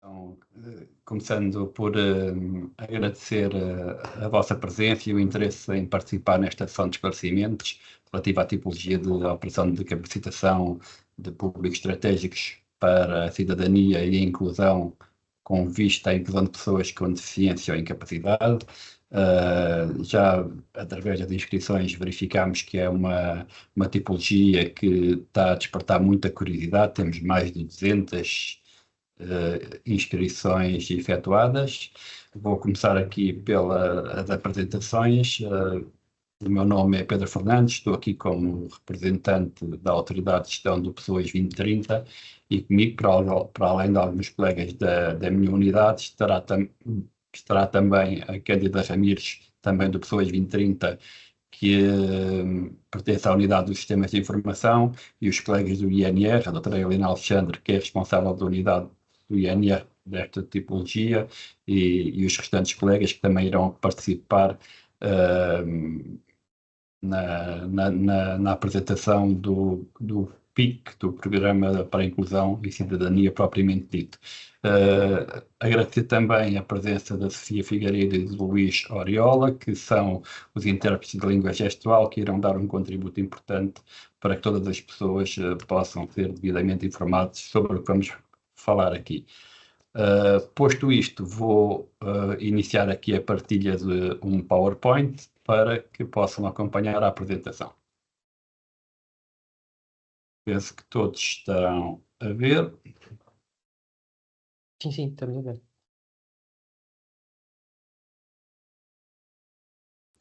Então, começando por agradecer a vossa presença e o interesse em participar nesta sessão de esclarecimentos relativa à tipologia de operação de capacitação de públicos estratégicos para a cidadania e a inclusão com vista à inclusão de pessoas com deficiência ou incapacidade. Já através das inscrições verificamos que é uma tipologia que está a despertar muita curiosidade. Temos mais de 200 inscrições efetuadas. Vou começar aqui pelas apresentações. O meu nome é Pedro Fernandes, estou aqui como representante da Autoridade de Gestão do Pessoas 2030 e comigo, para além de alguns colegas da minha unidade, estará também a Cândida Ramires, também do Pessoas 2030, que pertence à unidade dos sistemas de informação, e os colegas do INR, a doutora Helena Alexandre, que é responsável da unidade do INR desta tipologia, e os restantes colegas que também irão participar na apresentação do PIC, do Programa para a Inclusão e Cidadania propriamente dito. Agradecer também a presença da Sofia Figueiredo e do Luís Oriola, que são os intérpretes de língua gestual, que irão dar um contributo importante para que todas as pessoas possam ser devidamente informadas sobre o que vamos falar aqui. Posto isto, vou iniciar aqui a partilha de um PowerPoint para que possam acompanhar a apresentação. Penso que todos estarão a ver. Sim, estamos a ver.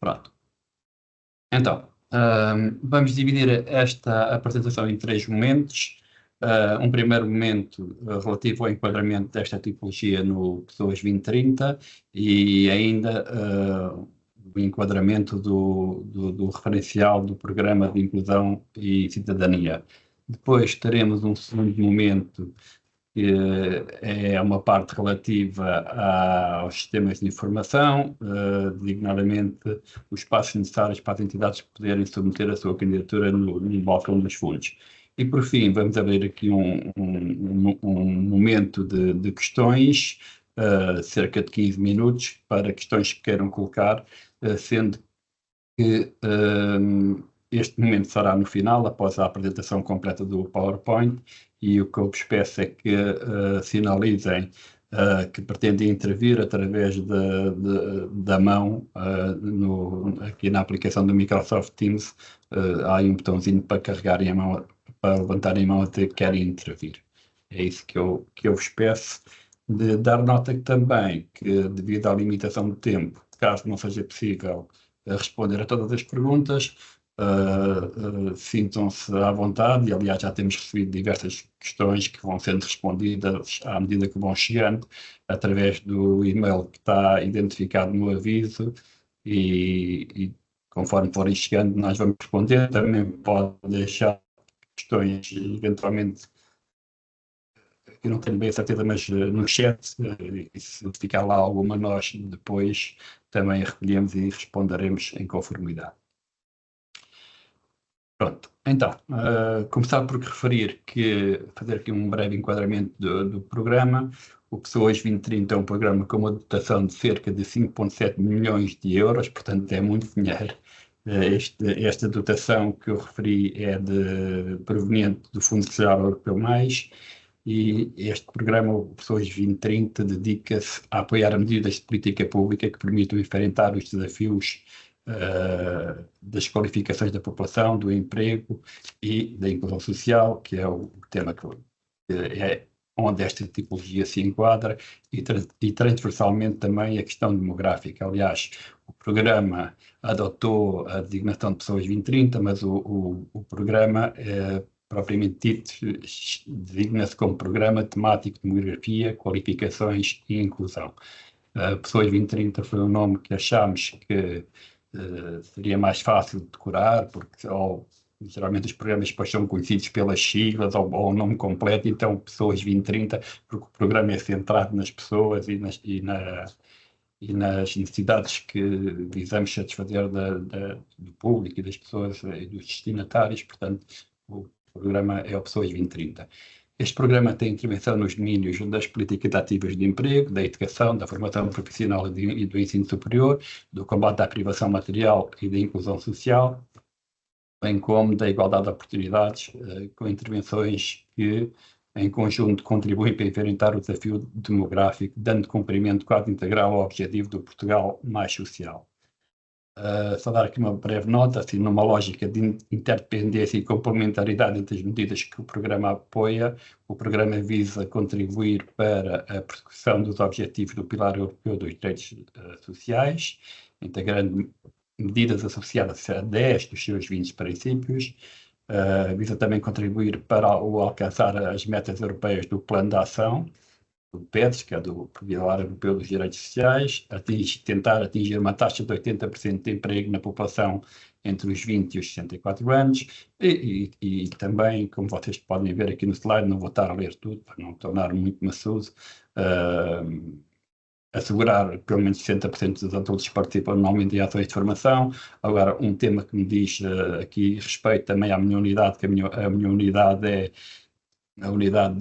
Pronto. Então, vamos dividir esta apresentação em 3 momentos. Um primeiro momento relativo ao enquadramento desta tipologia no Pessoas 2030 e ainda o enquadramento do referencial do Programa de Inclusão e Cidadania. Depois teremos um segundo momento que é uma parte relativa aos sistemas de informação, designadamente os passos necessários para as entidades poderem submeter a sua candidatura no balcão dos fundos. E, por fim, vamos abrir aqui um momento de questões, cerca de 15 minutos, para questões que queiram colocar, sendo que este momento será no final, após a apresentação completa do PowerPoint, e o que eu vos peço é que sinalizem que pretendem intervir através da mão aqui na aplicação do Microsoft Teams. Há aí um botãozinho para carregarem a mão, para levantarem a mão até que querem intervir. É isso que eu vos peço. De dar nota também que, devido à limitação de tempo, caso não seja possível responder a todas as perguntas, sintam-se à vontade, e aliás já temos recebido diversas questões que vão sendo respondidas à medida que vão chegando, através do e-mail que está identificado no aviso, e conforme forem chegando nós vamos responder. Também pode deixar questões, eventualmente, eu não tenho bem a certeza, mas no chat, e se ficar lá alguma, nós depois também recolhemos e responderemos em conformidade. Pronto, então, começar por referir que, fazer aqui um breve enquadramento do programa. O Pessoas 2030 é um programa com uma dotação de cerca de 5,7 milhões de euros, portanto é muito dinheiro. Esta dotação que eu referi é proveniente do Fundo Social Europeu+, e este programa, o Pessoas 2030, dedica-se a apoiar medidas de política pública que permitam enfrentar os desafios das qualificações da população, do emprego e da inclusão social, que é o tema que é onde esta tipologia se enquadra, e transversalmente também a questão demográfica. Aliás, o programa adotou a designação de Pessoas 2030, mas o programa propriamente dito designa-se como Programa Temático de Demografia, Qualificações e Inclusão. Pessoas 2030 foi um nome que achámos que seria mais fácil de decorar, porque geralmente os programas depois são conhecidos pelas siglas ou o nome completo, então Pessoas 2030, porque o programa é centrado nas pessoas e nas necessidades que visamos satisfazer do público e das pessoas e dos destinatários. Portanto, o programa é o Pessoas 2030. Este programa tem intervenção nos domínios das políticas ativas de emprego, da educação, da formação profissional e do ensino superior, do combate à privação material e da inclusão social, bem como da igualdade de oportunidades, com intervenções que, em conjunto, contribuem para enfrentar o desafio demográfico, dando cumprimento quase integral ao objetivo do Portugal mais social. Só dar aqui uma breve nota, assim, numa lógica de interdependência e complementaridade entre as medidas que o programa apoia, o programa visa contribuir para a persecução dos objetivos do Pilar Europeu dos Direitos Sociais, integrando medidas associadas a 10 dos seus 20 princípios, visa também contribuir para o alcançar as metas europeias do Plano de Ação, do PEDES, que é do Pilar Europeu dos Direitos Sociais, tentar atingir uma taxa de 80% de emprego na população entre os 20 e os 64 anos, e também, como vocês podem ver aqui no slide, não vou estar a ler tudo, para não tornar muito maçudo, assegurar que pelo menos 60% dos adultos participam anualmente em ações de formação. Agora, um tema que me diz aqui respeito também à minha unidade, que a minha unidade é a unidade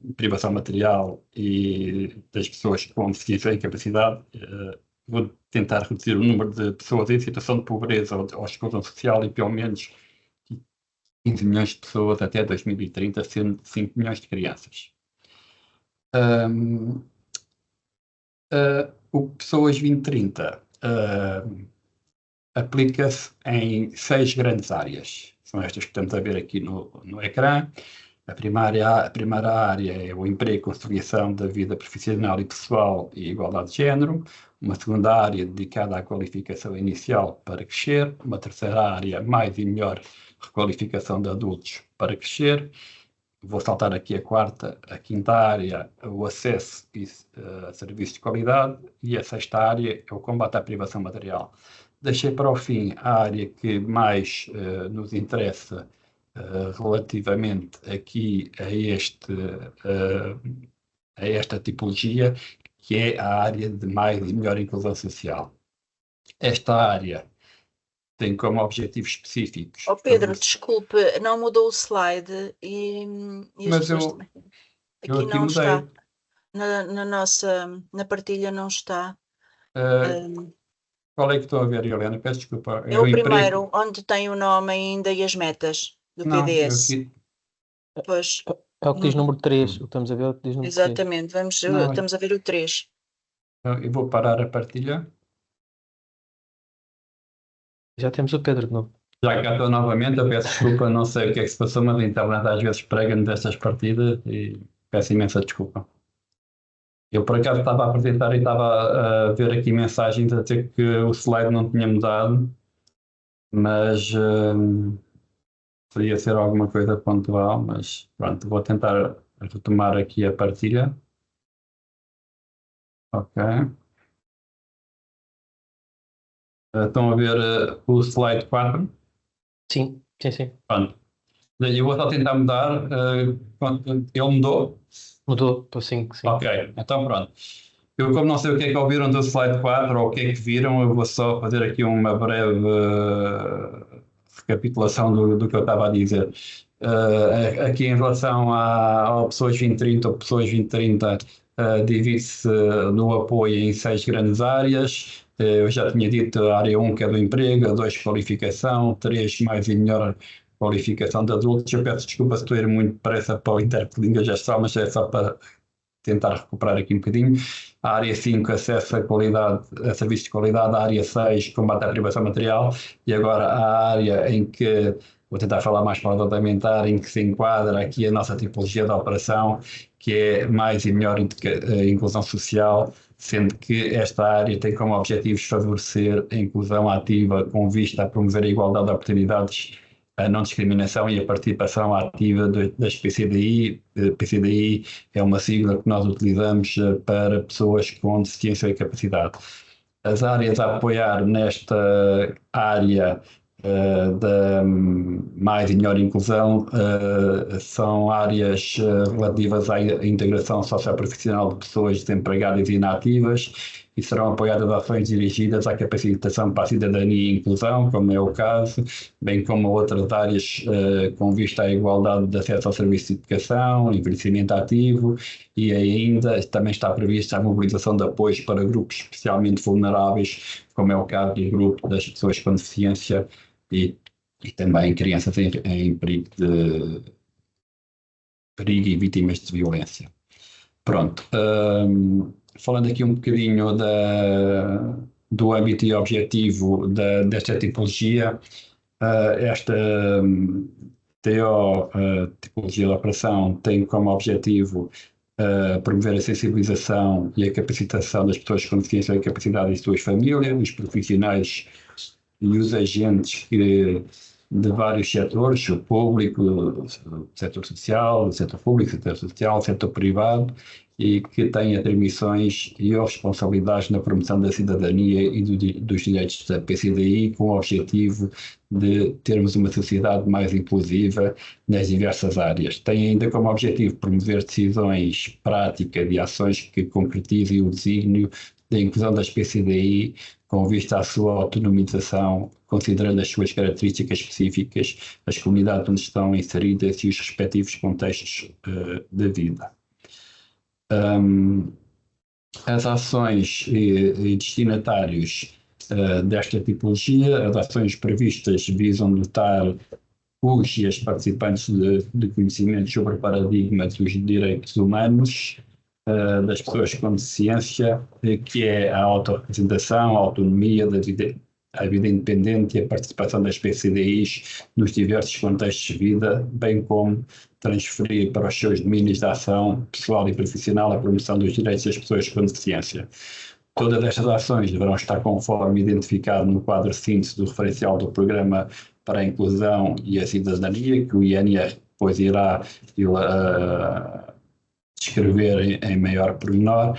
de privação material e das pessoas com deficiência e incapacidade. Vou tentar reduzir o número de pessoas em situação de pobreza ou exclusão social em pelo menos 15 milhões de pessoas até 2030, sendo 5 milhões de crianças. O Pessoas 2030 aplica-se em 6 grandes áreas. São estas que estamos a ver aqui no ecrã. A primeira área é o emprego, conciliação da vida profissional e pessoal e igualdade de género. Uma segunda área dedicada à qualificação inicial para crescer. Uma terceira área, mais e melhor requalificação de adultos para crescer. Vou saltar aqui a quinta área, o acesso a serviços de qualidade, e a sexta área é o combate à privação material. Deixei para o fim a área que mais nos interessa relativamente aqui a esta tipologia, que é a área de mais e melhor inclusão social. Esta área tem como objetivos específicos... Pedro, desculpe, não mudou o slide e as pessoas também. Aqui não está. Na partilha não está. Qual é que estou a ver, Helena? Peço desculpa. É o primeiro, onde tem o nome ainda e as metas do PDS. Pois. É o que diz número 3. O que estamos a ver é o que diz número 3. Exatamente. Estamos a ver o 3. Eu vou parar a partilha. Já temos o Pedro de novo. Já cá estou novamente, eu peço desculpa, não sei o que é que se passou, mas a internet às vezes prega-me destas partidas e peço imensa desculpa. Eu por acaso estava a apresentar e estava a ver aqui mensagens a dizer que o slide não tinha mudado, mas poderia ser alguma coisa pontual, mas pronto, vou tentar retomar aqui a partilha. Ok. Estão a ver o slide 4? Sim. Pronto. Eu vou só tentar mudar. Ele mudou? Mudou, sim. Ok, então pronto. Eu, como não sei o que é que ouviram do slide 4 ou o que é que viram, eu vou só fazer aqui uma breve recapitulação do que eu estava a dizer. Aqui em relação ao Pessoas 2030, o Pessoas 2030 divide-se no apoio em 6 grandes áreas. Eu já tinha dito a área 1, que é do emprego, a 2, qualificação, 3, mais e melhor qualificação de adultos. Eu peço desculpa se estou a ir muito depressa para o intérprete de língua gestual, mas é só para tentar recuperar aqui um bocadinho. A área 5, acesso a serviços de qualidade. A área 6, combate à privação material. E agora a área em que, vou tentar falar mais parlamentar, em que se enquadra aqui a nossa tipologia de operação, que é mais e melhor inclusão social, sendo que esta área tem como objetivos favorecer a inclusão ativa com vista a promover a igualdade de oportunidades, a não discriminação e a participação ativa das PCDI. PCDI é uma sigla que nós utilizamos para pessoas com deficiência e capacidade. As áreas a apoiar nesta área da mais e melhor inclusão são áreas relativas à integração socioprofissional de pessoas desempregadas e inativas, e serão apoiadas ações dirigidas à capacitação para a cidadania e inclusão, como é o caso, bem como outras áreas com vista à igualdade de acesso ao serviço de educação, envelhecimento ativo, e ainda também está prevista a mobilização de apoios para grupos especialmente vulneráveis, como é o caso do grupo das pessoas com deficiência e também crianças em perigo e vítimas de violência. Pronto, falando aqui um bocadinho do âmbito e objetivo desta tipologia, esta tipologia de operação tem como objetivo promover a sensibilização e a capacitação das pessoas com deficiência e capacidade e suas famílias, os profissionais e os agentes de vários setores, o público, o setor social, o setor público, o setor social, o setor privado, e que têm atribuições e responsabilidades na promoção da cidadania e dos direitos da PCDI, com o objetivo de termos uma sociedade mais inclusiva nas diversas áreas. Tem ainda como objetivo promover decisões práticas e ações que concretizem o desígnio da inclusão das PCDI com vista à sua autonomização, considerando as suas características específicas, as comunidades onde estão inseridas e os respectivos contextos de vida. As ações e destinatários desta tipologia, as ações previstas visam dotar os e as participantes de conhecimentos sobre paradigmas dos direitos humanos das pessoas com deficiência, que é a autorrepresentação, a autonomia, a vida independente e a participação das PCDIs nos diversos contextos de vida, bem como transferir para os seus domínios de ação pessoal e profissional a promoção dos direitos das pessoas com deficiência. Todas estas ações deverão estar conforme identificado no quadro síntese do referencial do Programa para a Inclusão e a Cidadania, que o INR depois irá descrever em maior pormenor.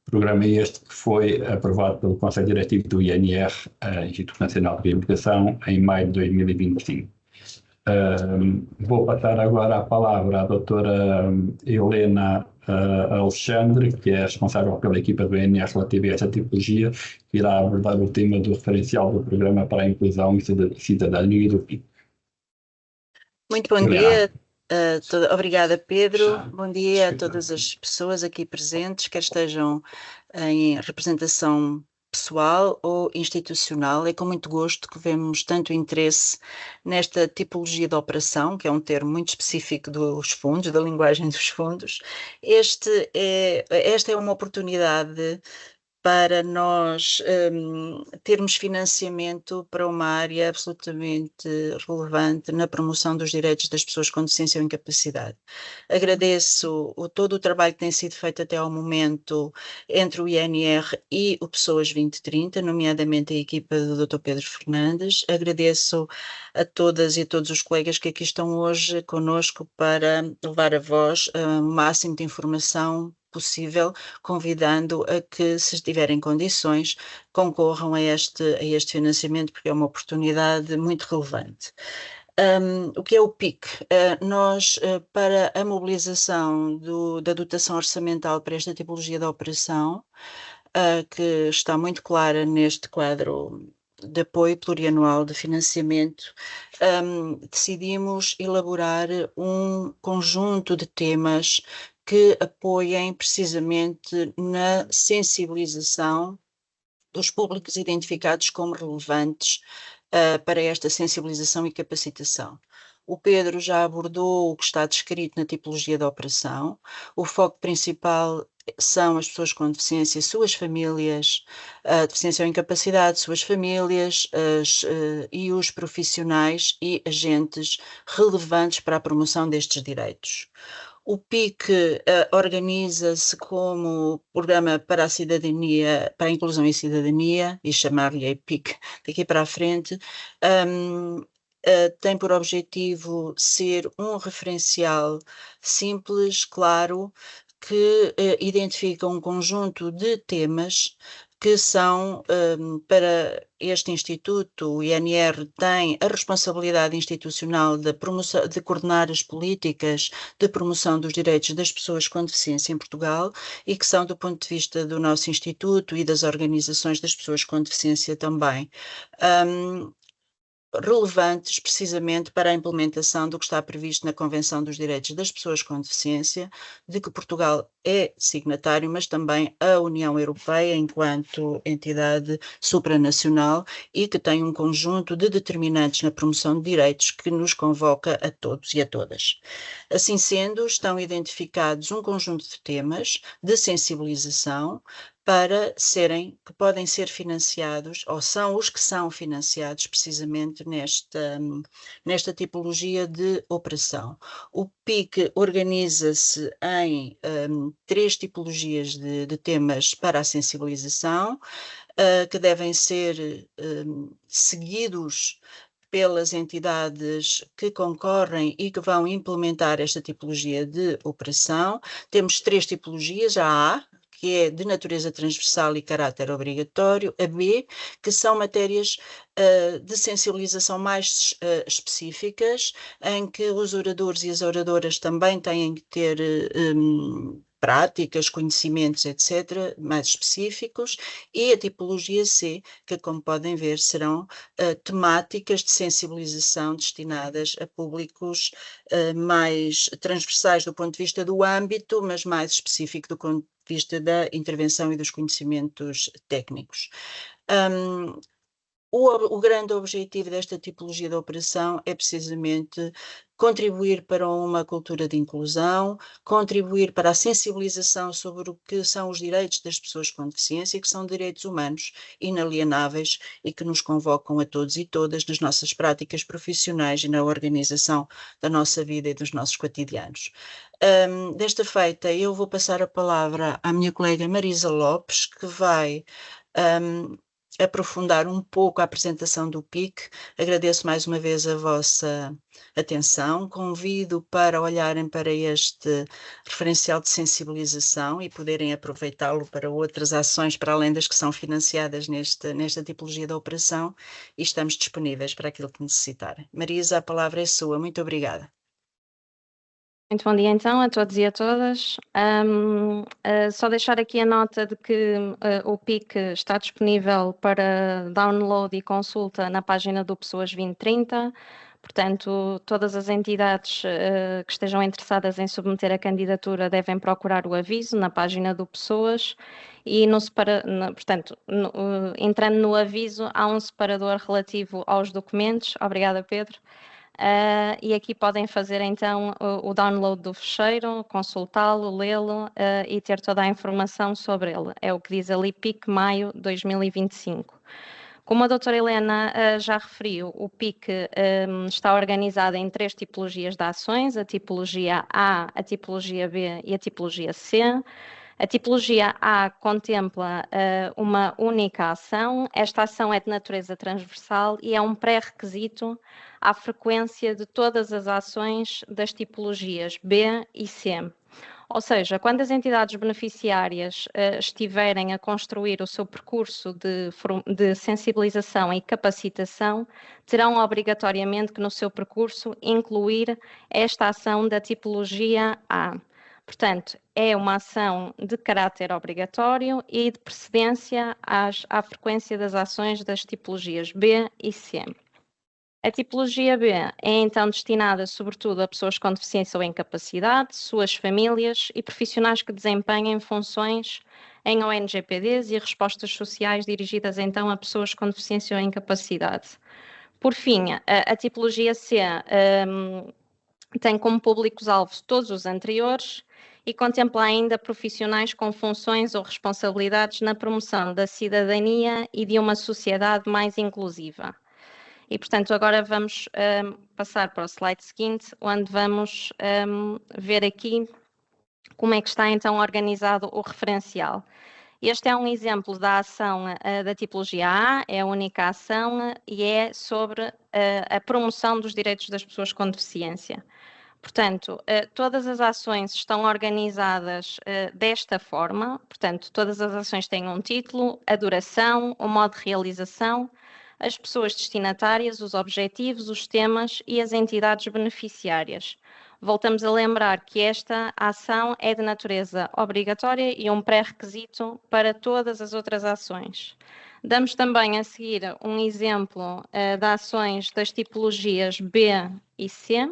Programa este que foi aprovado pelo Conselho Diretivo do INR, Instituto Nacional de Reabilitação, em maio de 2025. Vou passar agora a palavra à doutora Helena Alexandre, que é responsável pela equipa do INR relativa a esta tipologia, que irá abordar o tema do referencial do Programa para a Inclusão e Cidadania do PIC. Muito bom dia. Obrigada, Pedro. Bom dia a todas as pessoas aqui presentes, quer estejam em representação pessoal ou institucional. É com muito gosto que vemos tanto interesse nesta tipologia de operação, que é um termo muito específico dos fundos, da linguagem dos fundos. Esta é uma oportunidade para nós termos financiamento para uma área absolutamente relevante na promoção dos direitos das pessoas com deficiência ou incapacidade. Agradeço todo o trabalho que tem sido feito até ao momento entre o INR e o Pessoas 2030, nomeadamente a equipa do Dr. Pedro Fernandes. Agradeço a todas e a todos os colegas que aqui estão hoje conosco para levar a voz o máximo de informação possível, convidando a que, se tiverem condições, concorram a este financiamento, porque é uma oportunidade muito relevante. O que é o PIC? Nós, para a mobilização da dotação orçamental para esta tipologia de operação, que está muito clara neste quadro de apoio plurianual de financiamento, decidimos elaborar um conjunto de temas que apoiem precisamente na sensibilização dos públicos identificados como relevantes para esta sensibilização e capacitação. O Pedro já abordou o que está descrito na tipologia da operação. O foco principal são as pessoas com deficiência, suas famílias, deficiência ou incapacidade, suas famílias e os profissionais e agentes relevantes para a promoção destes direitos. O PIC organiza-se como Programa para a Cidadania, para a Inclusão e Cidadania, e chamar-lhe PIC daqui para a frente, tem por objetivo ser um referencial simples, claro, que identifica um conjunto de temas que são, para este Instituto, o INR tem a responsabilidade institucional de coordenar as políticas de promoção dos direitos das pessoas com deficiência em Portugal e que são, do ponto de vista do nosso Instituto e das organizações das pessoas com deficiência também, relevantes precisamente para a implementação do que está previsto na Convenção dos Direitos das Pessoas com Deficiência, de que Portugal é signatário, mas também a União Europeia enquanto entidade supranacional e que tem um conjunto de determinantes na promoção de direitos que nos convoca a todos e a todas. Assim sendo, estão identificados um conjunto de temas de sensibilização que podem ser financiados, ou são os que são financiados precisamente nesta tipologia de operação. O PIC organiza-se em 3 tipologias de temas para a sensibilização, que devem ser seguidos pelas entidades que concorrem e que vão implementar esta tipologia de operação. Temos 3 tipologias, a A, que é de natureza transversal e caráter obrigatório, a B, que são matérias de sensibilização mais específicas, em que os oradores e as oradoras também têm que ter práticas, conhecimentos, etc., mais específicos, e a tipologia C, que, como podem ver, serão temáticas de sensibilização destinadas a públicos mais transversais do ponto de vista do âmbito, mas mais específico do ponto de vista da intervenção e dos conhecimentos técnicos. O grande objetivo desta tipologia de operação é precisamente contribuir para uma cultura de inclusão, contribuir para a sensibilização sobre o que são os direitos das pessoas com deficiência, que são direitos humanos inalienáveis e que nos convocam a todos e todas nas nossas práticas profissionais e na organização da nossa vida e dos nossos cotidianos. Desta feita, eu vou passar a palavra à minha colega Marisa Lopes, que vai aprofundar um pouco a apresentação do PIC. Agradeço mais uma vez a vossa atenção, convido para olharem para este referencial de sensibilização e poderem aproveitá-lo para outras ações para além das que são financiadas nesta tipologia da operação, e estamos disponíveis para aquilo que necessitarem. Marisa, a palavra é sua. Muito obrigada. Muito bom dia então a todos e a todas. Só deixar aqui a nota de que o PIC está disponível para download e consulta na página do Pessoas 2030. Portanto, todas as entidades que estejam interessadas em submeter a candidatura devem procurar o aviso na página do Pessoas e, entrando no aviso, há um separador relativo aos documentos. Obrigada, Pedro. E aqui podem fazer então o download do fecheiro, consultá-lo, lê-lo e ter toda a informação sobre ele. É o que diz ali PIC maio 2025. Como a doutora Helena já referiu, o PIC está organizado em 3 tipologias de ações, a tipologia A, a tipologia B e a tipologia C. A tipologia A contempla uma única ação. Esta ação é de natureza transversal e é um pré-requisito à frequência de todas as ações das tipologias B e C. Ou seja, quando as entidades beneficiárias estiverem a construir o seu percurso de sensibilização e capacitação, terão obrigatoriamente que no seu percurso incluir esta ação da tipologia A. Portanto, é uma ação de caráter obrigatório e de precedência à frequência das ações das tipologias B e C. A tipologia B é então destinada sobretudo a pessoas com deficiência ou incapacidade, suas famílias e profissionais que desempenhem funções em ONGPDs e respostas sociais dirigidas então a pessoas com deficiência ou incapacidade. Por fim, a tipologia C tem como públicos-alvo todos os anteriores e contempla ainda profissionais com funções ou responsabilidades na promoção da cidadania e de uma sociedade mais inclusiva. E, portanto, agora vamos passar para o slide seguinte, onde vamos ver aqui como é que está então organizado o referencial. Este é um exemplo da ação da tipologia A, é a única ação e é sobre a promoção dos direitos das pessoas com deficiência. Portanto, todas as ações estão organizadas desta forma, portanto, todas as ações têm um título, a duração, o modo de realização, as pessoas destinatárias, os objetivos, os temas e as entidades beneficiárias. Voltamos a lembrar que esta ação é de natureza obrigatória e um pré-requisito para todas as outras ações. Damos também a seguir um exemplo de ações das tipologias B e C.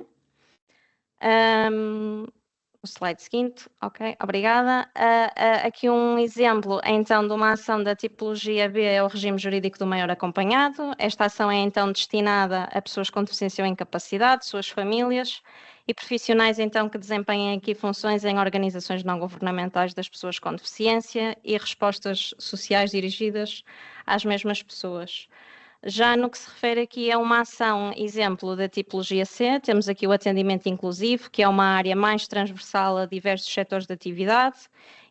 O slide seguinte, ok, obrigada. Aqui um exemplo, então, de uma ação da tipologia B é o regime jurídico do maior acompanhado. Esta ação é, então, destinada a pessoas com deficiência ou incapacidade, suas famílias e profissionais, então, que desempenhem aqui funções em organizações não governamentais das pessoas com deficiência e respostas sociais dirigidas às mesmas pessoas. Já no que se refere aqui a uma ação, exemplo da tipologia C, temos aqui o atendimento inclusivo, que é uma área mais transversal a diversos setores de atividade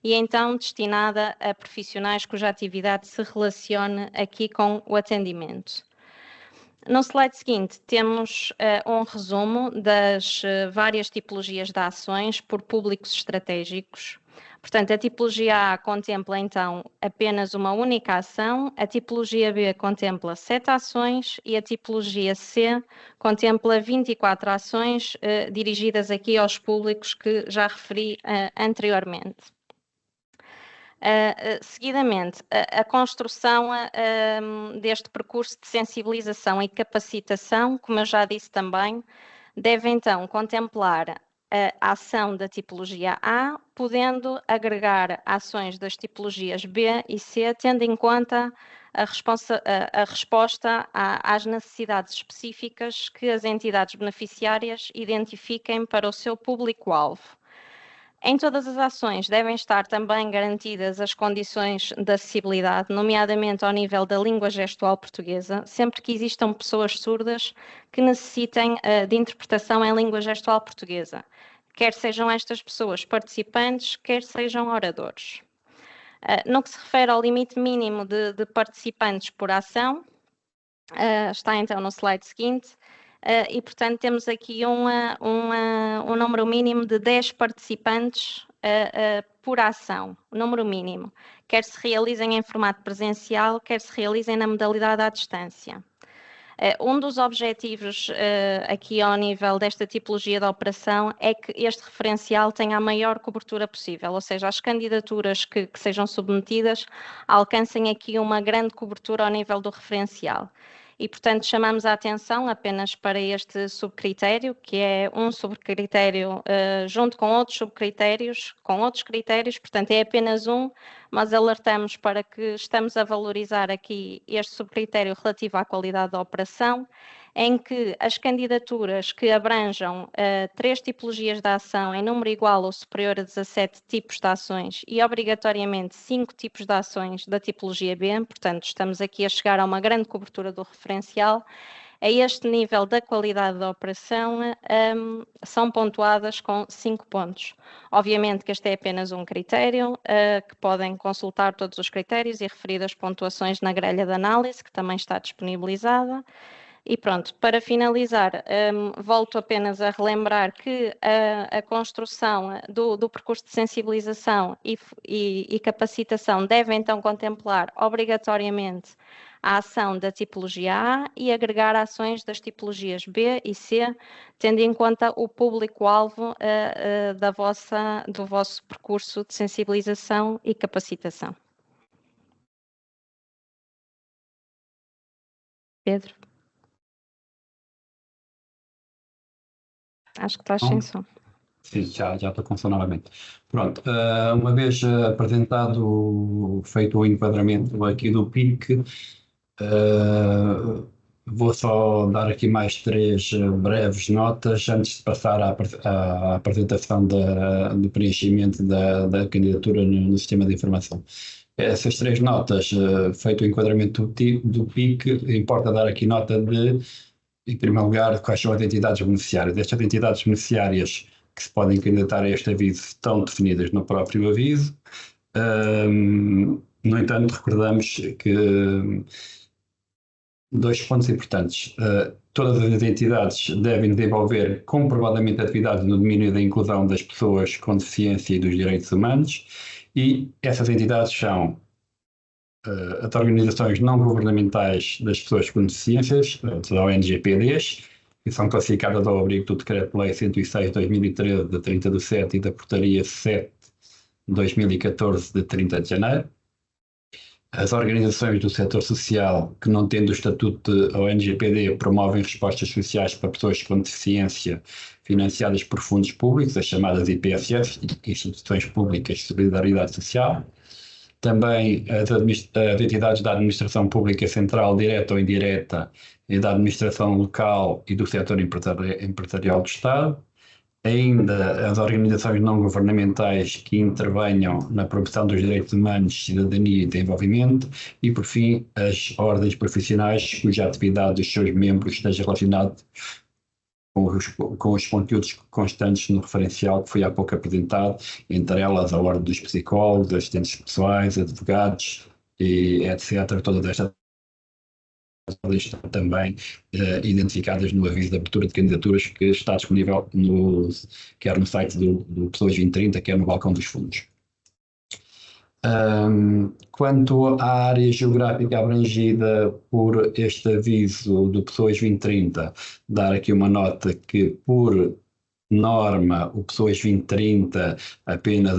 e então destinada a profissionais cuja atividade se relacione aqui com o atendimento. No slide seguinte, temos um resumo das várias tipologias de ações por públicos estratégicos. Portanto, a tipologia A contempla, então, apenas uma única ação, a tipologia B contempla 7 ações e a tipologia C contempla 24 ações dirigidas aqui aos públicos que já referi anteriormente. Seguidamente, a construção deste percurso de sensibilização e capacitação, como eu já disse também, deve então contemplar a ação da tipologia A, podendo agregar ações das tipologias B e C, tendo em conta a resposta às necessidades específicas que as entidades beneficiárias identifiquem para o seu público-alvo. Em todas as ações devem estar também garantidas as condições de acessibilidade, nomeadamente ao nível da língua gestual portuguesa, sempre que existam pessoas surdas que necessitem de interpretação em língua gestual portuguesa, quer sejam estas pessoas participantes, quer sejam oradores. No que se refere ao limite mínimo de participantes por ação, está então no slide seguinte, e, portanto, temos aqui um número mínimo de 10 participantes por ação, o número mínimo, quer se realizem em formato presencial, quer se realizem na modalidade à distância. Um dos objetivos aqui ao nível desta tipologia de operação é que este referencial tenha a maior cobertura possível, ou seja, as candidaturas que sejam submetidas alcancem aqui uma grande cobertura ao nível do referencial. E, portanto, chamamos a atenção apenas para este subcritério, que é um subcritério junto com outros subcritérios, com outros critérios, portanto, é apenas um, mas alertamos para que estamos a valorizar aqui este subcritério relativo à qualidade da operação, em que as candidaturas que abranjam 3 tipologias de ação em número igual ou superior a 17 tipos de ações e obrigatoriamente 5 tipos de ações da tipologia B, portanto estamos aqui a chegar a uma grande cobertura do referencial, a este nível da qualidade da operação são pontuadas com 5 pontos. Obviamente que este é apenas um critério, que podem consultar todos os critérios e referir as pontuações na grelha de análise, que também está disponibilizada. E pronto, para finalizar, volto apenas a relembrar que a construção do percurso de sensibilização e capacitação deve então contemplar obrigatoriamente a ação da tipologia A e agregar ações das tipologias B e C, tendo em conta o público-alvo do vosso percurso de sensibilização e capacitação. Pedro? Acho que estás sem som. Sim, já estou com som novamente. Pronto, uma vez apresentado, feito o enquadramento aqui do PIC, vou só dar aqui mais 3 breves notas antes de passar à apresentação do preenchimento da candidatura no sistema de informação. Essas 3 notas, feito o enquadramento do PIC, importa dar aqui nota de, em primeiro lugar, quais são as entidades beneficiárias. Estas entidades beneficiárias que se podem candidatar a este aviso estão definidas no próprio aviso. No entanto, recordamos que dois pontos importantes. Todas as entidades devem desenvolver comprovadamente atividades no domínio da inclusão das pessoas com deficiência e dos direitos humanos, e essas entidades são as organizações não governamentais das pessoas com deficiências, as ONGPDs, que são classificadas ao abrigo do Decreto-Lei 106/2013, de 30 de 7 e da Portaria 7/2014, de 30 de janeiro. As organizações do setor social que, não tendo o estatuto de ONGPD, promovem respostas sociais para pessoas com deficiência financiadas por fundos públicos, as chamadas IPSS, Instituições Públicas de Solidariedade Social. Também as entidades da administração pública central, direta ou indireta, e da administração local e do setor empresarial do Estado. Ainda as organizações não governamentais que intervenham na promoção dos direitos humanos, cidadania e desenvolvimento. E, por fim, as ordens profissionais cuja atividade dos seus membros esteja relacionada com os conteúdos constantes no referencial que foi há pouco apresentado, entre elas a ordem dos psicólogos, assistentes pessoais, advogados, e etc. Todas estas estão também identificadas no aviso de abertura de candidaturas que está disponível quer no site do Pessoas 2030, quer no balcão dos fundos. Quanto à área geográfica abrangida por este aviso do Pessoas 2030, dar aqui uma nota que, por norma, o Pessoas 2030 apenas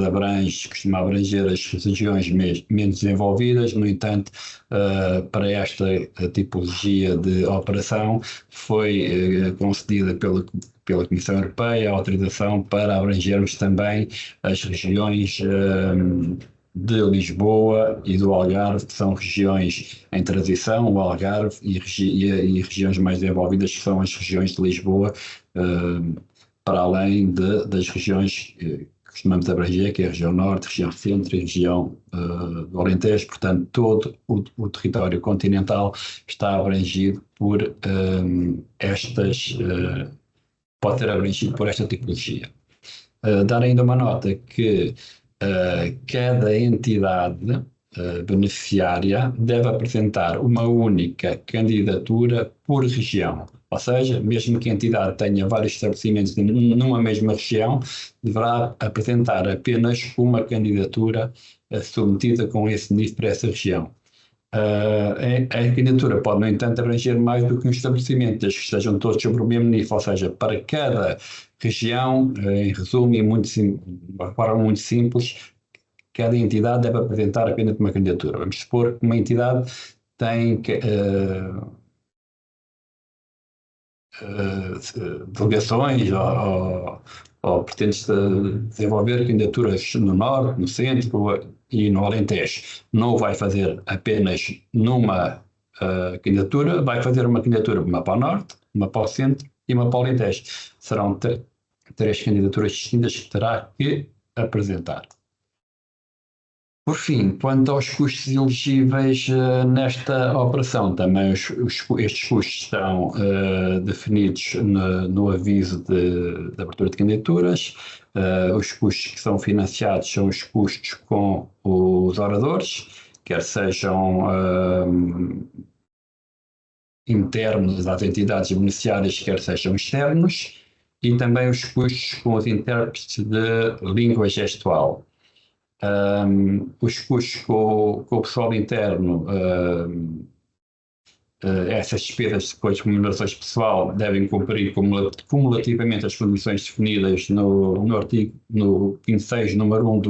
costuma abranger as regiões menos desenvolvidas. No entanto, para esta tipologia de operação foi concedida pela Comissão Europeia a autorização para abrangermos também as regiões de Lisboa e do Algarve, que são regiões em transição, o Algarve, e regiões mais desenvolvidas, que são as regiões de Lisboa, para além das regiões que costumamos abranger, que é a região norte, a região centro e a região do Alentejo. Portanto, todo o território continental está abrangido por pode ser abrangido por esta tipologia. Dar ainda uma nota que cada entidade beneficiária deve apresentar uma única candidatura por região. Ou seja, mesmo que a entidade tenha vários estabelecimentos numa mesma região, deverá apresentar apenas uma candidatura submetida com esse NIF para essa região. A candidatura pode, no entanto, abranger mais do que um estabelecimento, desde que estejam todos sobre o mesmo NIF, ou seja, para cada região, em resumo, e de uma forma muito simples, cada entidade deve apresentar apenas uma candidatura. Vamos supor que uma entidade tem delegações ou pretende desenvolver candidaturas no Norte, no Centro e no Alentejo. Não vai fazer apenas numa candidatura, vai fazer uma candidatura, uma para o Norte, uma para o Centro e uma para o Alentejo. Serão três candidaturas distintas que terá que apresentar. Por fim, quanto aos custos elegíveis nesta operação, também estes custos estão definidos no aviso de abertura de candidaturas. Os custos que são financiados são os custos com os oradores, quer sejam internos às entidades beneficiárias, quer sejam externos, e também os custos com os intérpretes de língua gestual. Os custos com o pessoal interno, essas despesas depois de remunerações pessoal devem cumprir cumulativamente as condições definidas no artigo 26, número 1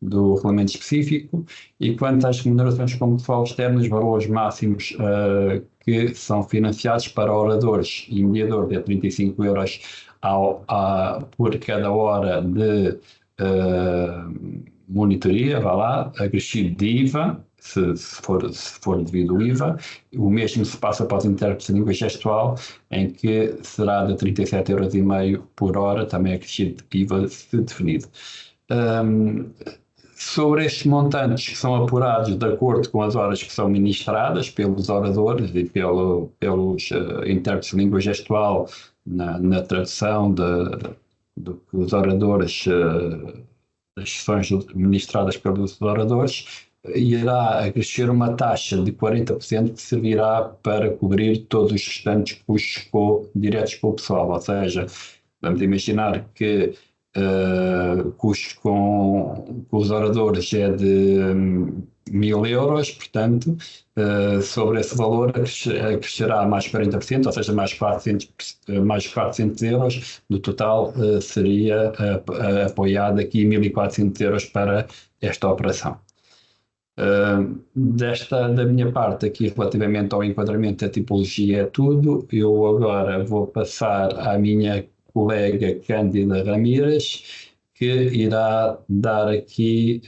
do regulamento específico. E quanto às remunerações com pessoal externo, os valores máximos que são financiados para oradores e mediadores é 35 euros por cada hora de monitoria, acrescido de IVA, se for devido ao IVA. O mesmo se passa para os intérpretes de língua gestual, em que será de 37,5 € por hora, também acrescido de IVA definido. Sobre estes montantes, que são apurados de acordo com as horas que são ministradas pelos oradores e pelos intérpretes de língua gestual na tradução do que os oradores, das sessões ministradas pelos oradores, irá acrescer uma taxa de 40% que servirá para cobrir todos os restantes custos diretos com o pessoal, ou seja, vamos imaginar que custos com os oradores é de 1.000 euros, portanto, sobre esse valor acrescerá mais 40%, ou seja, mais 400 euros, no total seria apoiado aqui 1.400 euros para esta operação. Da minha parte aqui relativamente ao enquadramento da tipologia é tudo. Eu agora vou passar à minha colega Cândida Ramírez, que irá dar aqui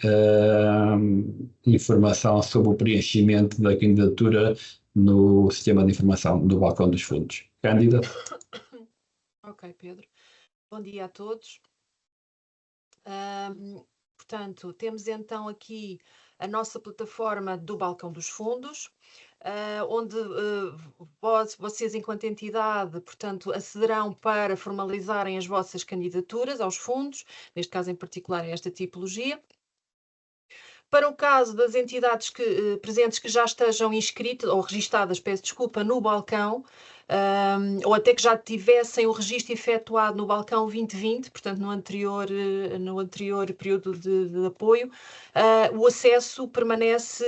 informação sobre o preenchimento da candidatura no sistema de informação do balcão dos fundos. Cândida. Ok, Pedro. Bom dia a todos. Portanto, temos então aqui a nossa plataforma do balcão dos fundos, onde vocês, enquanto entidade, portanto, acederão para formalizarem as vossas candidaturas aos fundos, neste caso em particular esta tipologia. Para o caso das entidades presentes que já estejam inscritas ou registadas, peço desculpa, no balcão, ou até que já tivessem o registro efetuado no balcão 2020, portanto no anterior período de apoio, o acesso permanece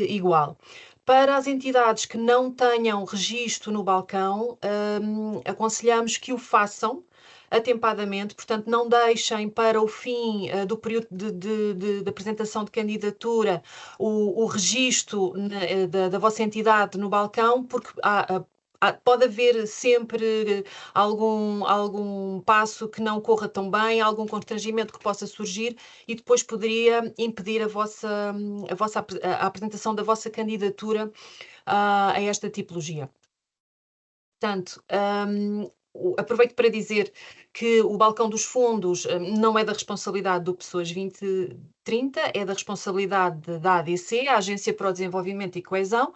igual. Para as entidades que não tenham registro no balcão, aconselhamos que o façam atempadamente, portanto não deixem para o fim do período de apresentação de candidatura o registro da vossa entidade no balcão, porque pode haver sempre algum passo que não corra tão bem, algum constrangimento que possa surgir e depois poderia impedir a apresentação da vossa candidatura a esta tipologia. Portanto, aproveito para dizer que o balcão dos fundos não é da responsabilidade do Pessoas 2030, é da responsabilidade da ADC, a Agência para o Desenvolvimento e Coesão.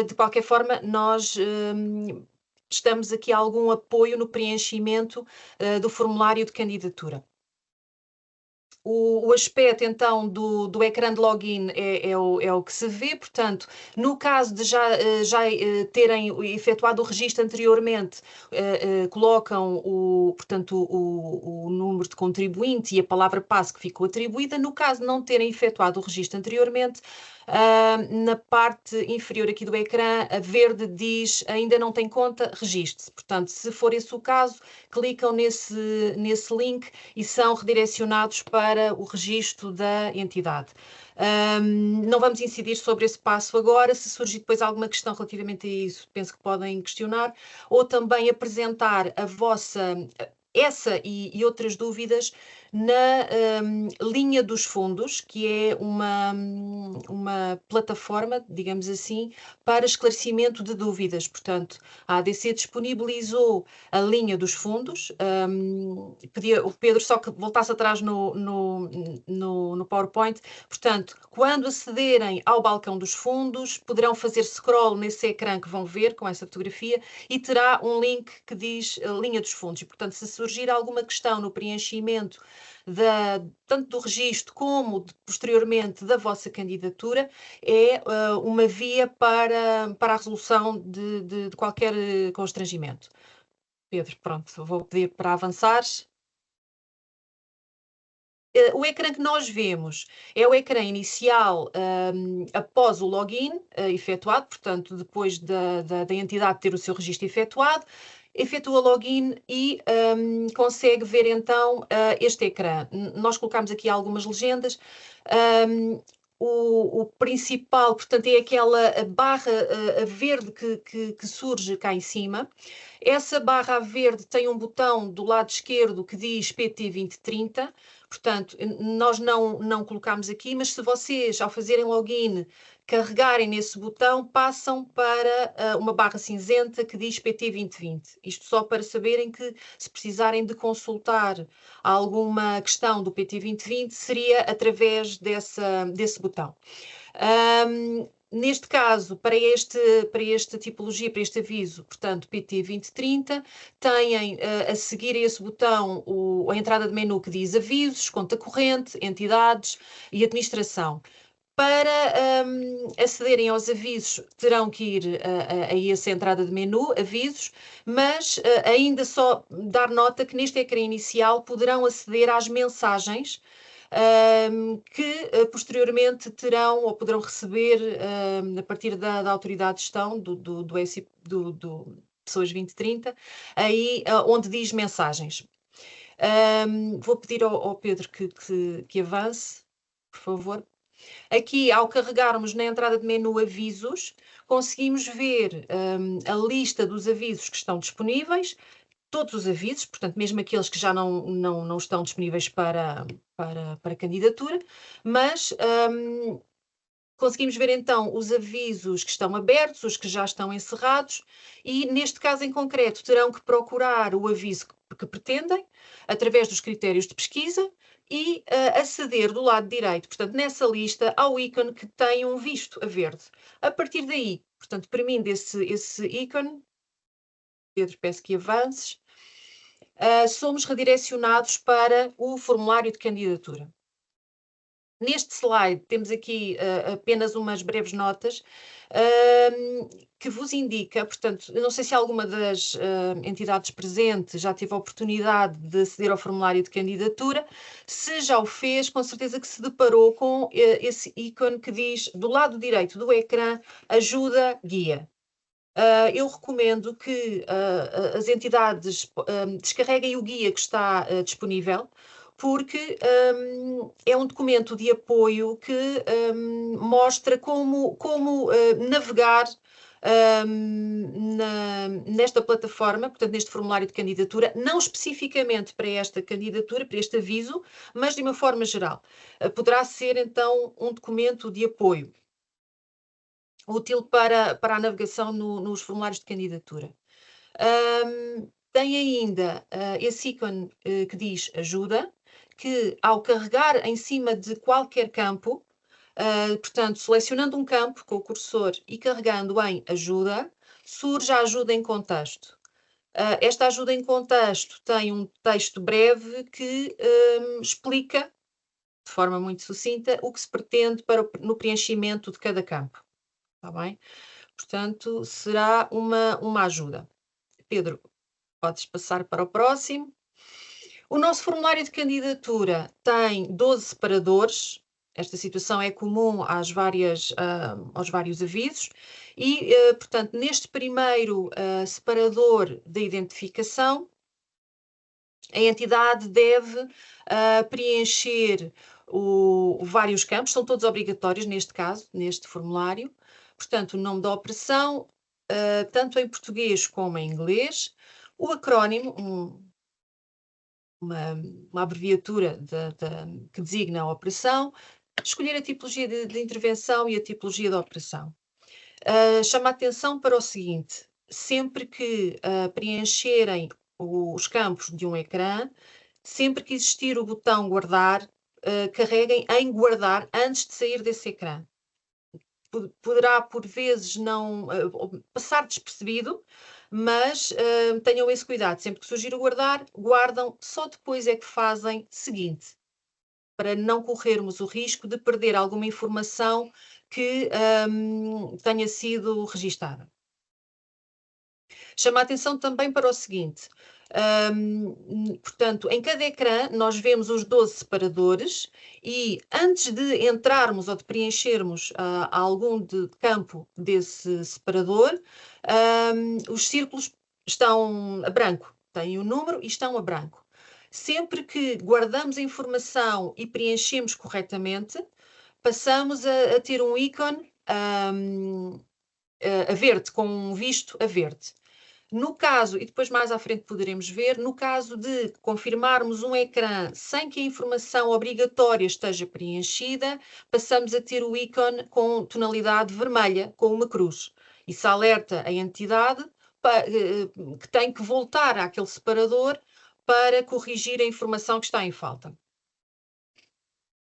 De qualquer forma, nós estamos aqui a algum apoio no preenchimento do formulário de candidatura. O aspecto, então, do ecrã de login é o que se vê, portanto, no caso de já terem efetuado o registro anteriormente, colocam o número de contribuinte e a palavra passe que ficou atribuída. No caso de não terem efetuado o registro anteriormente, na parte inferior aqui do ecrã, a verde diz ainda não tem conta, registre-se. Portanto, se for esse o caso, clicam nesse link e são redirecionados para o registro da entidade. Não vamos incidir sobre esse passo agora. Se surgir depois alguma questão relativamente a isso, penso que podem questionar, ou também apresentar essa e outras dúvidas na linha dos fundos, que é uma plataforma, digamos assim, para esclarecimento de dúvidas. Portanto, a ADC disponibilizou a linha dos fundos. Pedia o Pedro só que voltasse atrás no PowerPoint. Portanto, quando acederem ao balcão dos fundos, poderão fazer scroll nesse ecrã que vão ver com essa fotografia e terá um link que diz linha dos fundos. E, portanto, se surgir alguma questão no preenchimento tanto do registro como posteriormente da vossa candidatura, é uma via para a resolução de qualquer constrangimento. Pedro, pronto, vou pedir para avançares. O ecrã que nós vemos é o ecrã inicial após o login efetuado, portanto, depois da entidade ter o seu registro efetuado, efetua login e consegue ver então este ecrã. Nós colocamos aqui algumas legendas. O principal, portanto, é aquela barra verde que surge cá em cima. Essa barra verde tem um botão do lado esquerdo que diz PT 2030. Portanto, nós não colocamos aqui, mas se vocês, ao fazerem login, carregarem nesse botão, passam para uma barra cinzenta que diz PT 2020. Isto só para saberem que, se precisarem de consultar alguma questão do PT 2020, seria através desse botão. Neste caso, para esta tipologia, para este aviso, portanto, PT 2030, têm a seguir esse botão a entrada de menu que diz avisos, conta corrente, entidades e administração. Para acederem aos avisos, terão que ir a essa entrada de menu, avisos, mas ainda só dar nota que neste ecrã inicial poderão aceder às mensagens que posteriormente terão ou poderão receber a partir da autoridade de gestão do Pessoas 2030, aí onde diz mensagens. Vou pedir ao Pedro que avance, por favor. Aqui, ao carregarmos na entrada de menu avisos, conseguimos ver a lista dos avisos que estão disponíveis, todos os avisos, portanto, mesmo aqueles que já não estão disponíveis para candidatura, mas conseguimos ver então os avisos que estão abertos, os que já estão encerrados, e neste caso em concreto terão que procurar o aviso que pretendem, através dos critérios de pesquisa, e aceder do lado direito, portanto, nessa lista, ao ícone que tem um visto a verde. A partir daí, portanto, premindo esse ícone, Pedro, peço que avances, somos redirecionados para o formulário de candidatura. Neste slide temos aqui apenas umas breves notas que vos indica, portanto, eu não sei se alguma das entidades presentes já teve a oportunidade de aceder ao formulário de candidatura. Se já o fez, com certeza que se deparou com esse ícone que diz do lado direito do ecrã, ajuda guia. Eu recomendo que as entidades descarreguem o guia que está disponível, porque é um documento de apoio que mostra como navegar nesta plataforma, portanto, neste formulário de candidatura, não especificamente para esta candidatura, para este aviso, mas de uma forma geral. Poderá ser, então, um documento de apoio útil para a navegação nos formulários de candidatura. Tem ainda esse ícone que diz ajuda, que ao carregar em cima de qualquer campo, portanto, selecionando um campo com o cursor e carregando em ajuda, surge a ajuda em contexto. Esta ajuda em contexto tem um texto breve que explica, de forma muito sucinta, o que se pretende no preenchimento de cada campo. Está bem? Portanto, será uma ajuda. Pedro, podes passar para o próximo. O nosso formulário de candidatura tem 12 separadores. Esta situação é comum aos vários avisos. E, portanto, neste primeiro separador de identificação, a entidade deve preencher vários campos, são todos obrigatórios neste caso, neste formulário. Portanto, o nome da operação, tanto em português como em inglês, o acrónimo, uma abreviatura que designa a operação, escolher a tipologia de intervenção e a tipologia da operação. Chama a atenção para o seguinte: sempre que preencherem os campos de um ecrã, sempre que existir o botão guardar, carreguem em guardar antes de sair desse ecrã. Poderá, por vezes, não passar despercebido, mas tenham esse cuidado. Sempre que surgir o guardar, guardam, só depois é que fazem seguinte, para não corrermos o risco de perder alguma informação que tenha sido registada. Chama a atenção também para o seguinte: portanto, em cada ecrã nós vemos os 12 separadores e antes de entrarmos ou de preenchermos algum campo desse separador, os círculos estão a branco, têm o número e estão a branco. Sempre que guardamos a informação e preenchemos corretamente, passamos a ter um ícone a verde, com um visto a verde. No caso, e depois mais à frente poderemos ver, no caso de confirmarmos um ecrã sem que a informação obrigatória esteja preenchida, passamos a ter o ícone com tonalidade vermelha, com uma cruz. Isso alerta a entidade que tem que voltar àquele separador para corrigir a informação que está em falta.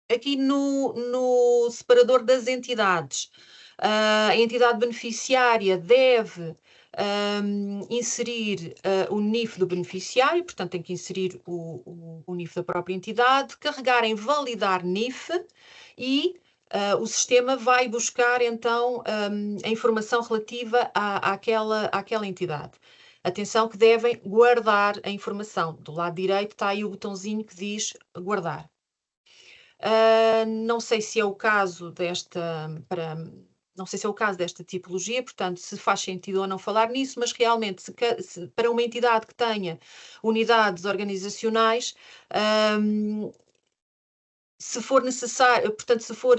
Aqui no separador das entidades, a entidade beneficiária deve inserir o NIF do beneficiário, portanto tem que inserir o NIF da própria entidade, carregar em validar NIF e o sistema vai buscar então a informação relativa àquela entidade. Atenção que devem guardar a informação. Do lado direito está aí o botãozinho que diz guardar. Não sei se é o caso não sei se é o caso desta tipologia, portanto, se faz sentido ou não falar nisso, mas realmente, para uma entidade que tenha unidades organizacionais, se for necessário, portanto, se for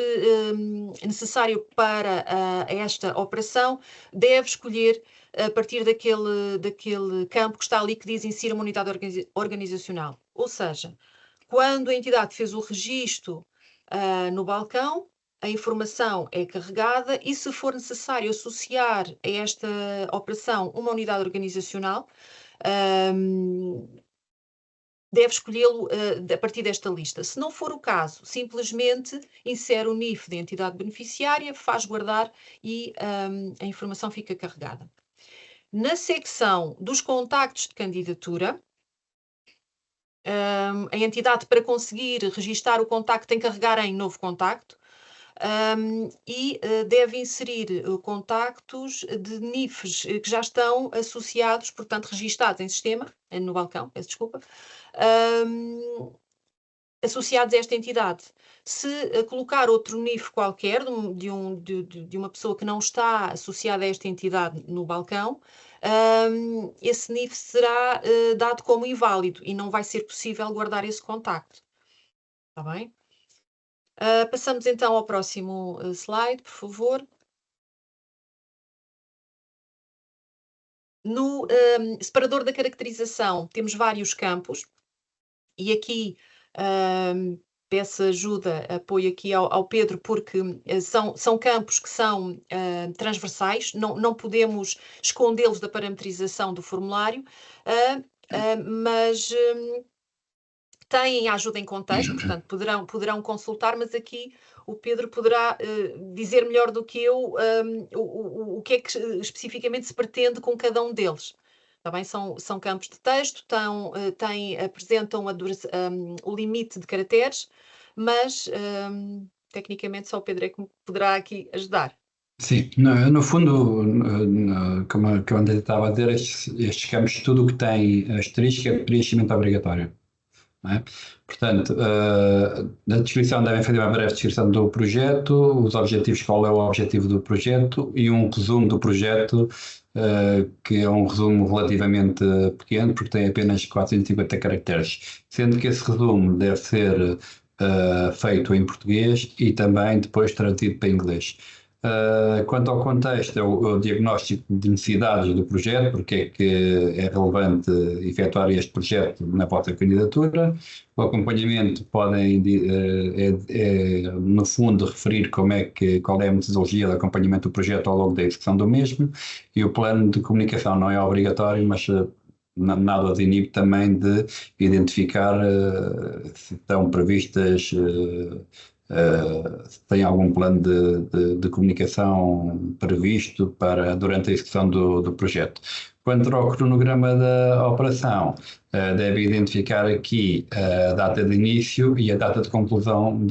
necessário para esta operação, deve escolher a partir daquele campo que está ali que diz insira uma unidade organizacional. Ou seja, quando a entidade fez o registro no balcão, a informação é carregada e se for necessário associar a esta operação uma unidade organizacional, deve escolhê-lo a partir desta lista. Se não for o caso, simplesmente insere o NIF da entidade beneficiária, faz guardar e a informação fica carregada. Na secção dos contactos de candidatura, a entidade, para conseguir registar o contacto, tem que carregar em novo contacto e deve inserir contactos de NIFs que já estão associados, portanto, registados em sistema, no balcão, peço desculpa, associados a esta entidade. Se colocar outro NIF qualquer, de uma pessoa que não está associada a esta entidade no balcão, esse NIF será dado como inválido e não vai ser possível guardar esse contacto. Está bem? Passamos então ao próximo slide, por favor. No separador da caracterização temos vários campos e aqui peço ajuda, apoio aqui ao Pedro, porque são campos que são transversais, não podemos escondê-los da parametrização do formulário, mas têm ajuda em contexto, portanto poderão consultar, mas aqui o Pedro poderá dizer melhor do que eu o que é que especificamente se pretende com cada um deles. Tá bem? São campos de texto, apresentam o limite de caracteres, mas tecnicamente só o Pedro é que me poderá aqui ajudar. Sim, no fundo, como eu antes estava a dizer, estes campos, tudo o que tem asterisco é preenchimento obrigatório. Não é? Portanto, na descrição devem fazer uma breve descrição do projeto, os objetivos, qual é o objetivo do projeto e um resumo do projeto, que é um resumo relativamente pequeno, porque tem apenas 450 caracteres, sendo que esse resumo deve ser feito em português e também depois traduzido para inglês. Quanto ao contexto, é o diagnóstico de necessidades do projeto, porque é que é relevante efetuar este projeto na vossa candidatura. O acompanhamento podem, no fundo, referir qual é a metodologia de acompanhamento do projeto ao longo da execução do mesmo, e o plano de comunicação não é obrigatório, mas nada os inibe também de identificar se estão previstas se tem algum plano de comunicação previsto durante a execução do projeto. Quanto ao cronograma da operação, deve identificar aqui a data de início e a data de conclusão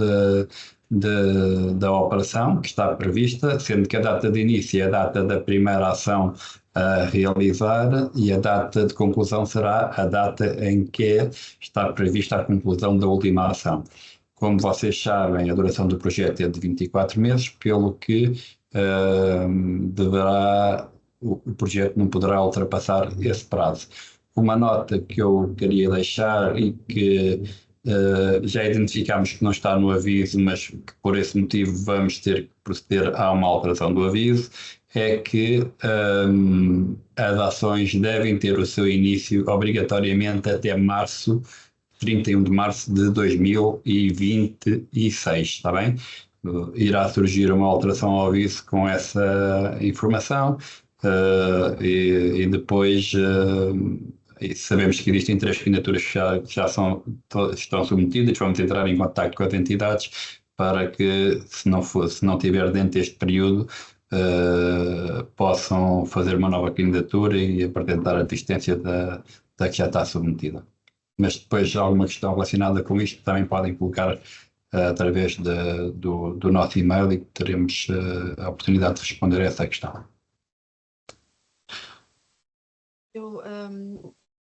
da operação que está prevista, sendo que a data de início é a data da primeira ação a realizar e a data de conclusão será a data em que está prevista a conclusão da última ação. Como vocês sabem, a duração do projeto é de 24 meses, pelo que o projeto não poderá ultrapassar esse prazo. Uma nota que eu queria deixar e que já identificámos que não está no aviso, mas que por esse motivo vamos ter que proceder a uma alteração do aviso, é que as ações devem ter o seu início obrigatoriamente até 31 de março de 2026, está bem? Irá surgir uma alteração ao aviso com essa informação e depois sabemos que existem 3 candidaturas que já estão submetidas, vamos entrar em contato com as entidades para que, se não tiver dentro deste período, possam fazer uma nova candidatura e apresentar a desistência da que já está submetida. Mas depois alguma questão relacionada com isto também podem colocar através do nosso e-mail e teremos a oportunidade de responder a essa questão.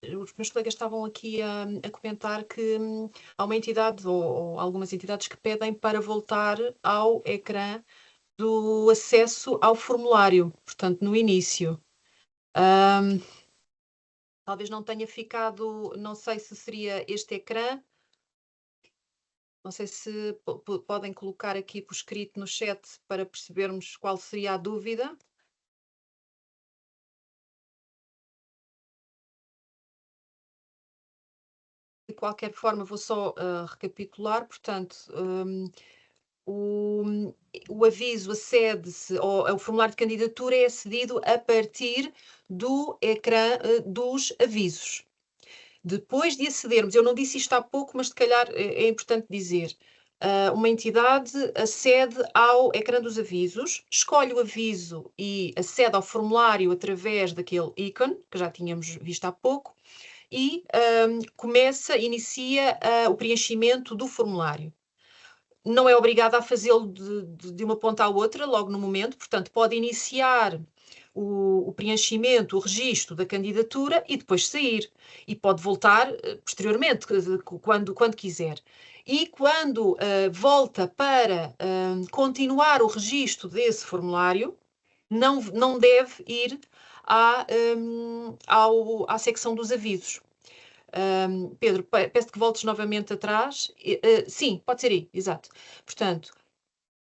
Os meus colegas estavam aqui a comentar que há uma entidade ou algumas entidades que pedem para voltar ao ecrã do acesso ao formulário, portanto, no início. Talvez não tenha ficado, não sei se seria este ecrã, não sei se podem colocar aqui por escrito no chat para percebermos qual seria a dúvida. De qualquer forma, vou só recapitular, portanto, o aviso acede-se, ou o formulário de candidatura é acedido a partir do ecrã dos avisos. Depois de acedermos, eu não disse isto há pouco, mas se calhar é importante dizer, uma entidade acede ao ecrã dos avisos, escolhe o aviso e acede ao formulário através daquele ícone, que já tínhamos visto há pouco, e inicia o preenchimento do formulário. Não é obrigada a fazê-lo de uma ponta à outra, logo no momento, portanto, pode iniciar o preenchimento, o registro da candidatura e depois sair. E pode voltar posteriormente, quando quiser. E quando volta para continuar o registro desse formulário, não deve ir à secção dos avisos. Pedro, peço que voltes novamente atrás. Sim, pode ser aí, exato. Portanto,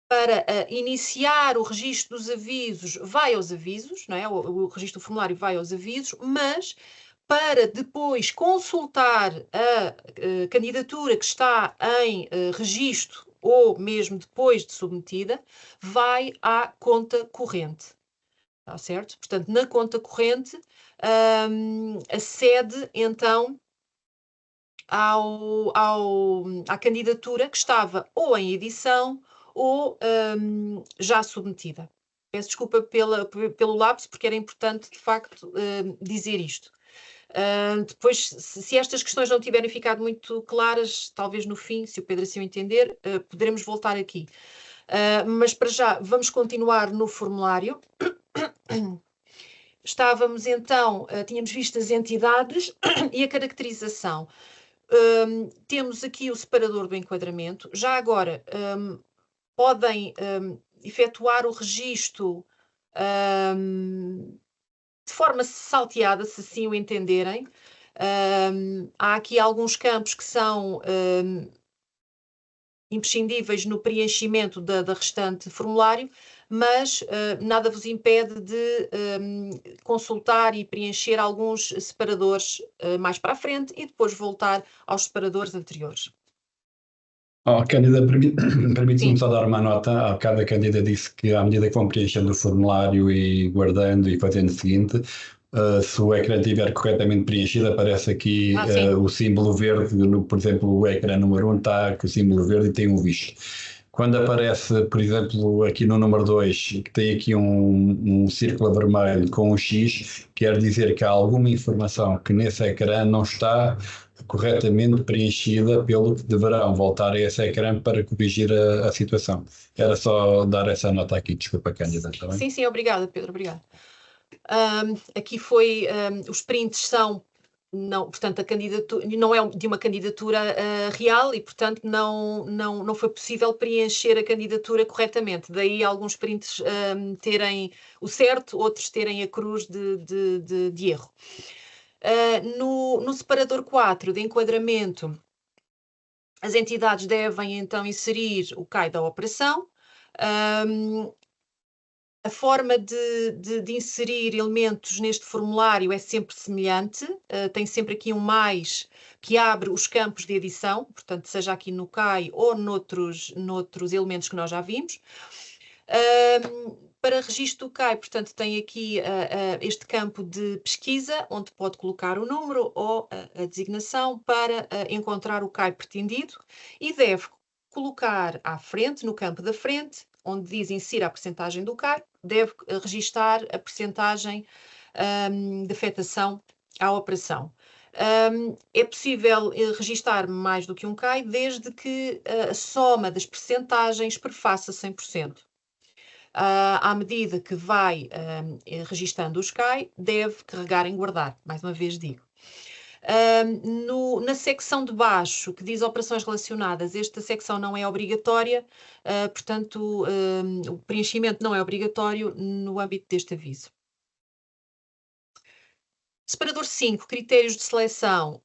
para iniciar o registro dos avisos, vai aos avisos, não é? O registro do formulário vai aos avisos, mas para depois consultar a candidatura que está em registro ou mesmo depois de submetida, vai à conta corrente. Está certo? Portanto, na conta corrente, acede então à candidatura que estava ou em edição ou já submetida. Peço desculpa pelo lapso, porque era importante, de facto, dizer isto. Depois, se estas questões não tiverem ficado muito claras, talvez no fim, se o Pedro assim o entender, poderemos voltar aqui. Mas para já, vamos continuar no formulário. Estávamos então, tínhamos visto as entidades e a caracterização. Temos aqui o separador do enquadramento. Já agora, podem efetuar o registro de forma salteada, se assim o entenderem. Há aqui alguns campos que são imprescindíveis no preenchimento da restante formulário, mas nada vos impede de consultar e preencher alguns separadores mais para a frente e depois voltar aos separadores anteriores. Cândida, permite-me só dar uma nota. Há bocado a Cândida disse que à medida que vão preenchendo o formulário e guardando e fazendo o seguinte, se o ecrã estiver corretamente preenchido, aparece aqui o símbolo verde, por exemplo, o ecrã número 1 está com o símbolo verde e tem um visto. Quando aparece, por exemplo, aqui no número 2, que tem aqui um círculo vermelho com um X, quer dizer que há alguma informação que nesse ecrã não está corretamente preenchida, pelo que deverão voltar a esse ecrã para corrigir a situação. Era só dar essa nota aqui, desculpa, Cândida. Tá bem? Sim, obrigada, Pedro, obrigada. Aqui foi, os prints são, não, portanto, a candidatura não é de uma candidatura real e, portanto, não foi possível preencher a candidatura corretamente. Daí alguns prints terem o certo, outros terem a cruz de erro. No separador 4 de enquadramento, as entidades devem então inserir o CAI da operação. A forma de inserir elementos neste formulário é sempre semelhante, tem sempre aqui um mais que abre os campos de edição, portanto, seja aqui no CAI ou noutros elementos que nós já vimos. Para registro do CAI, portanto, tem aqui este campo de pesquisa, onde pode colocar o número ou a designação para encontrar o CAI pretendido e deve colocar à frente, no campo da frente, onde diz insira a percentagem do CAI, deve registar a percentagem de afetação à operação. É possível registar mais do que um CAI desde que a soma das percentagens perfaça 100%. À medida que vai registando os CAI, deve carregar em guardar, mais uma vez digo. Na secção de baixo, que diz operações relacionadas, esta secção não é obrigatória, portanto, o preenchimento não é obrigatório no âmbito deste aviso. Separador 5, critérios de seleção.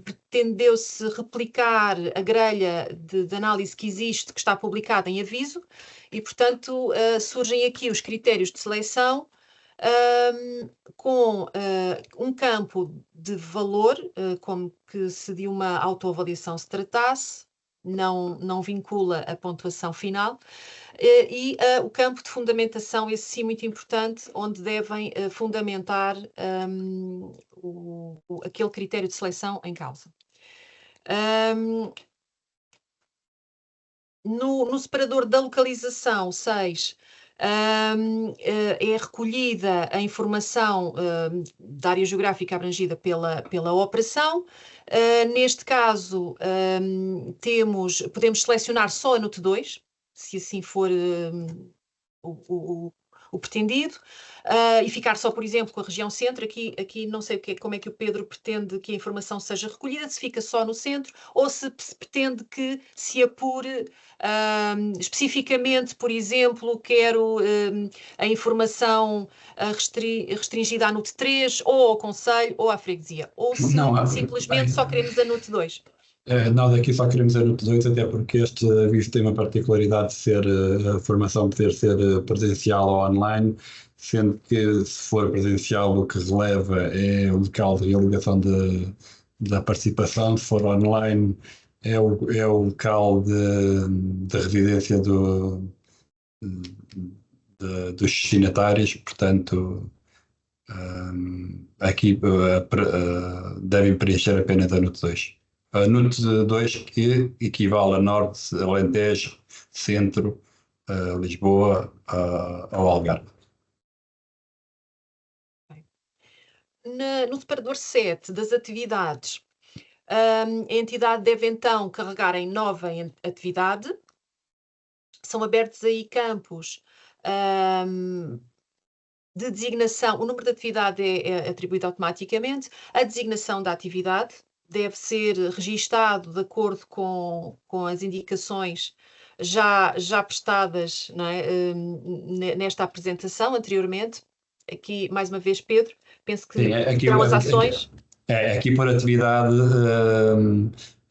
Pretendeu-se replicar a grelha de análise que existe, que está publicada em aviso, e, portanto, surgem aqui os critérios de seleção com um campo de valor, como que se de uma autoavaliação se tratasse, não vincula a pontuação final, e o campo de fundamentação, esse sim muito importante, onde devem fundamentar aquele critério de seleção em causa. No separador da localização 6, é recolhida a informação da área geográfica abrangida pela operação. Neste caso, podemos selecionar só a NUT 2, se assim for o pretendido, e ficar só, por exemplo, com a região centro. Aqui não sei como é que o Pedro pretende que a informação seja recolhida, se fica só no centro, ou se pretende que se apure especificamente, por exemplo, quero a informação restringida à NUT 3, ou ao Conselho, ou à freguesia, ou se simplesmente só queremos a NUT 2. Nós aqui só queremos a NUT 2, até porque este aviso tem uma particularidade de ser a formação poder ser presencial ou online, sendo que se for presencial o que releva é o local de realização da participação, se for online é o local de residência dos destinatários, portanto aqui devem preencher apenas a NUT 2. A NUT 2 que equivale a Norte, Alentejo, Centro, Lisboa, ao Algarve. No separador 7 das atividades, a entidade deve então carregar em nova atividade. São abertos aí campos de designação. O número de atividade é atribuído automaticamente. A designação da atividade deve ser registado de acordo com as indicações já prestadas, não é, nesta apresentação anteriormente. Aqui, mais uma vez, Pedro, penso que serão as ações. Aqui por atividade,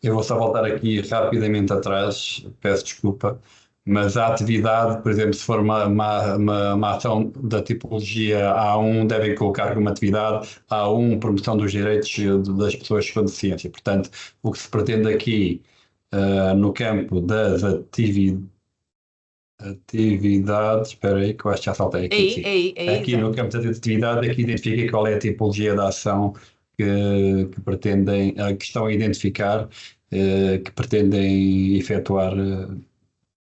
eu vou só voltar aqui rapidamente atrás, peço desculpa, mas a atividade, por exemplo, se for uma ação da tipologia A1, devem colocar como atividade A1, promoção dos direitos das pessoas com deficiência. Portanto, o que se pretende aqui no campo das atividades, espera aí que eu acho que já saltei aqui. Aqui no campo das atividades, aqui identifica qual é a tipologia da ação que pretendem, que estão a identificar, que pretendem efetuar,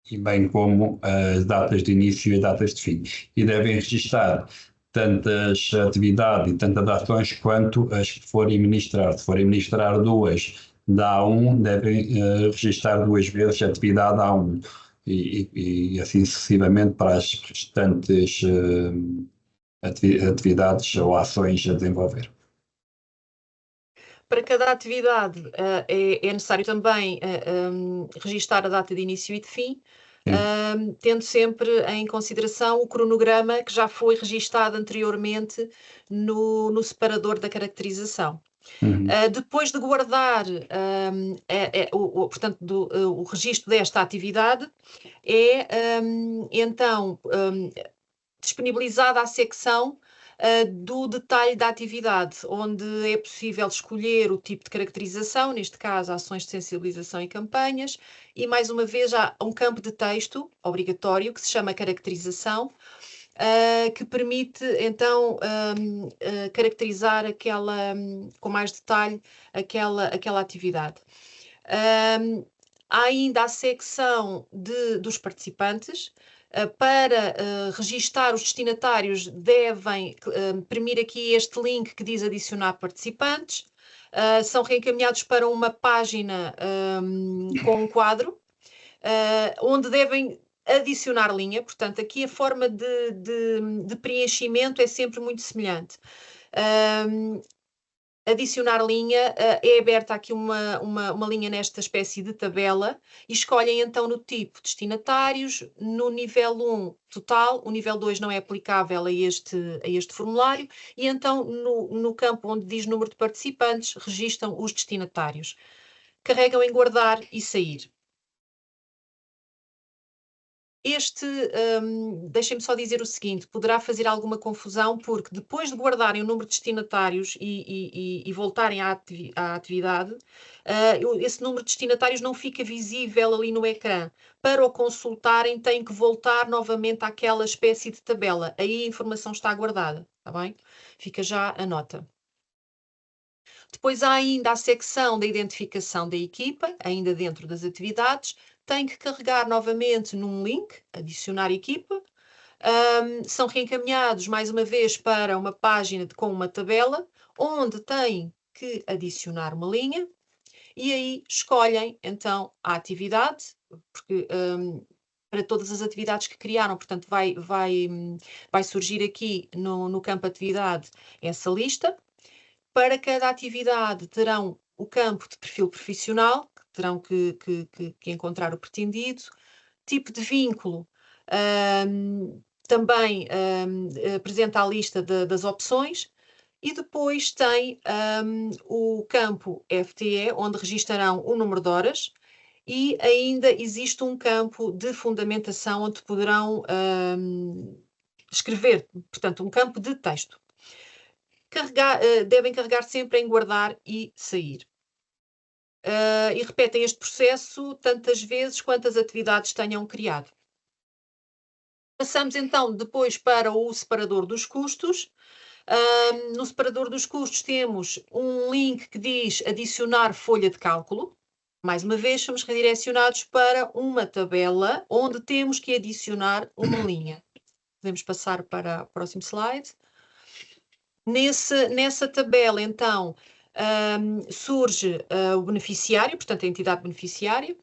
e bem como as datas de início e as datas de fim. E devem registar tantas atividades e tantas ações quanto as que forem ministrar. Se forem ministrar duas da A1, devem registar duas vezes a atividade A1. E assim sucessivamente para as restantes atividades ou ações a desenvolver. Para cada atividade é necessário também registar a data de início e de fim, tendo sempre em consideração o cronograma que já foi registado anteriormente no separador da caracterização. Depois de guardar portanto, o registro desta atividade, então disponibilizada a secção do detalhe da atividade, onde é possível escolher o tipo de caracterização, neste caso ações de sensibilização e campanhas, e mais uma vez há um campo de texto obrigatório que se chama caracterização, que permite então caracterizar com mais detalhe aquela atividade. Há ainda a secção dos participantes. Para registar os destinatários devem imprimir aqui este link que diz adicionar participantes. são reencaminhados para uma página com um quadro, onde devem adicionar linha. Portanto, aqui a forma de preenchimento é sempre muito semelhante. Adicionar linha, é aberta aqui uma linha nesta espécie de tabela e escolhem então no tipo destinatários, no nível 1 total, o nível 2 não é aplicável a este formulário, e então no campo onde diz número de participantes, registam os destinatários. Carregam em guardar e sair. Deixem-me só dizer o seguinte, poderá fazer alguma confusão, porque depois de guardarem o número de destinatários e voltarem à atividade, esse número de destinatários não fica visível ali no ecrã. Para o consultarem, têm que voltar novamente àquela espécie de tabela. Aí a informação está guardada, está bem? Fica já a nota. Depois há ainda a secção da identificação da equipa, ainda dentro das atividades. Tem que carregar novamente num link, adicionar equipa. São reencaminhados mais uma vez para uma página com uma tabela, onde têm que adicionar uma linha, e aí escolhem então a atividade, porque para todas as atividades que criaram, portanto vai surgir aqui no campo atividade essa lista. Para cada atividade terão o campo de perfil profissional, que terão que encontrar o pretendido, tipo de vínculo, também apresenta a lista das opções, e depois tem o campo FTE, onde registarão o número de horas, e ainda existe um campo de fundamentação, onde poderão escrever, portanto, um campo de texto. Devem carregar sempre em guardar e sair. E repetem este processo tantas vezes quantas atividades tenham criado. Passamos então depois para o separador dos custos. No separador dos custos temos um link que diz adicionar folha de cálculo. Mais uma vez, somos redirecionados para uma tabela onde temos que adicionar uma linha. Podemos passar para o próximo slide. Nessa tabela, então, surge o beneficiário, portanto, a entidade beneficiária.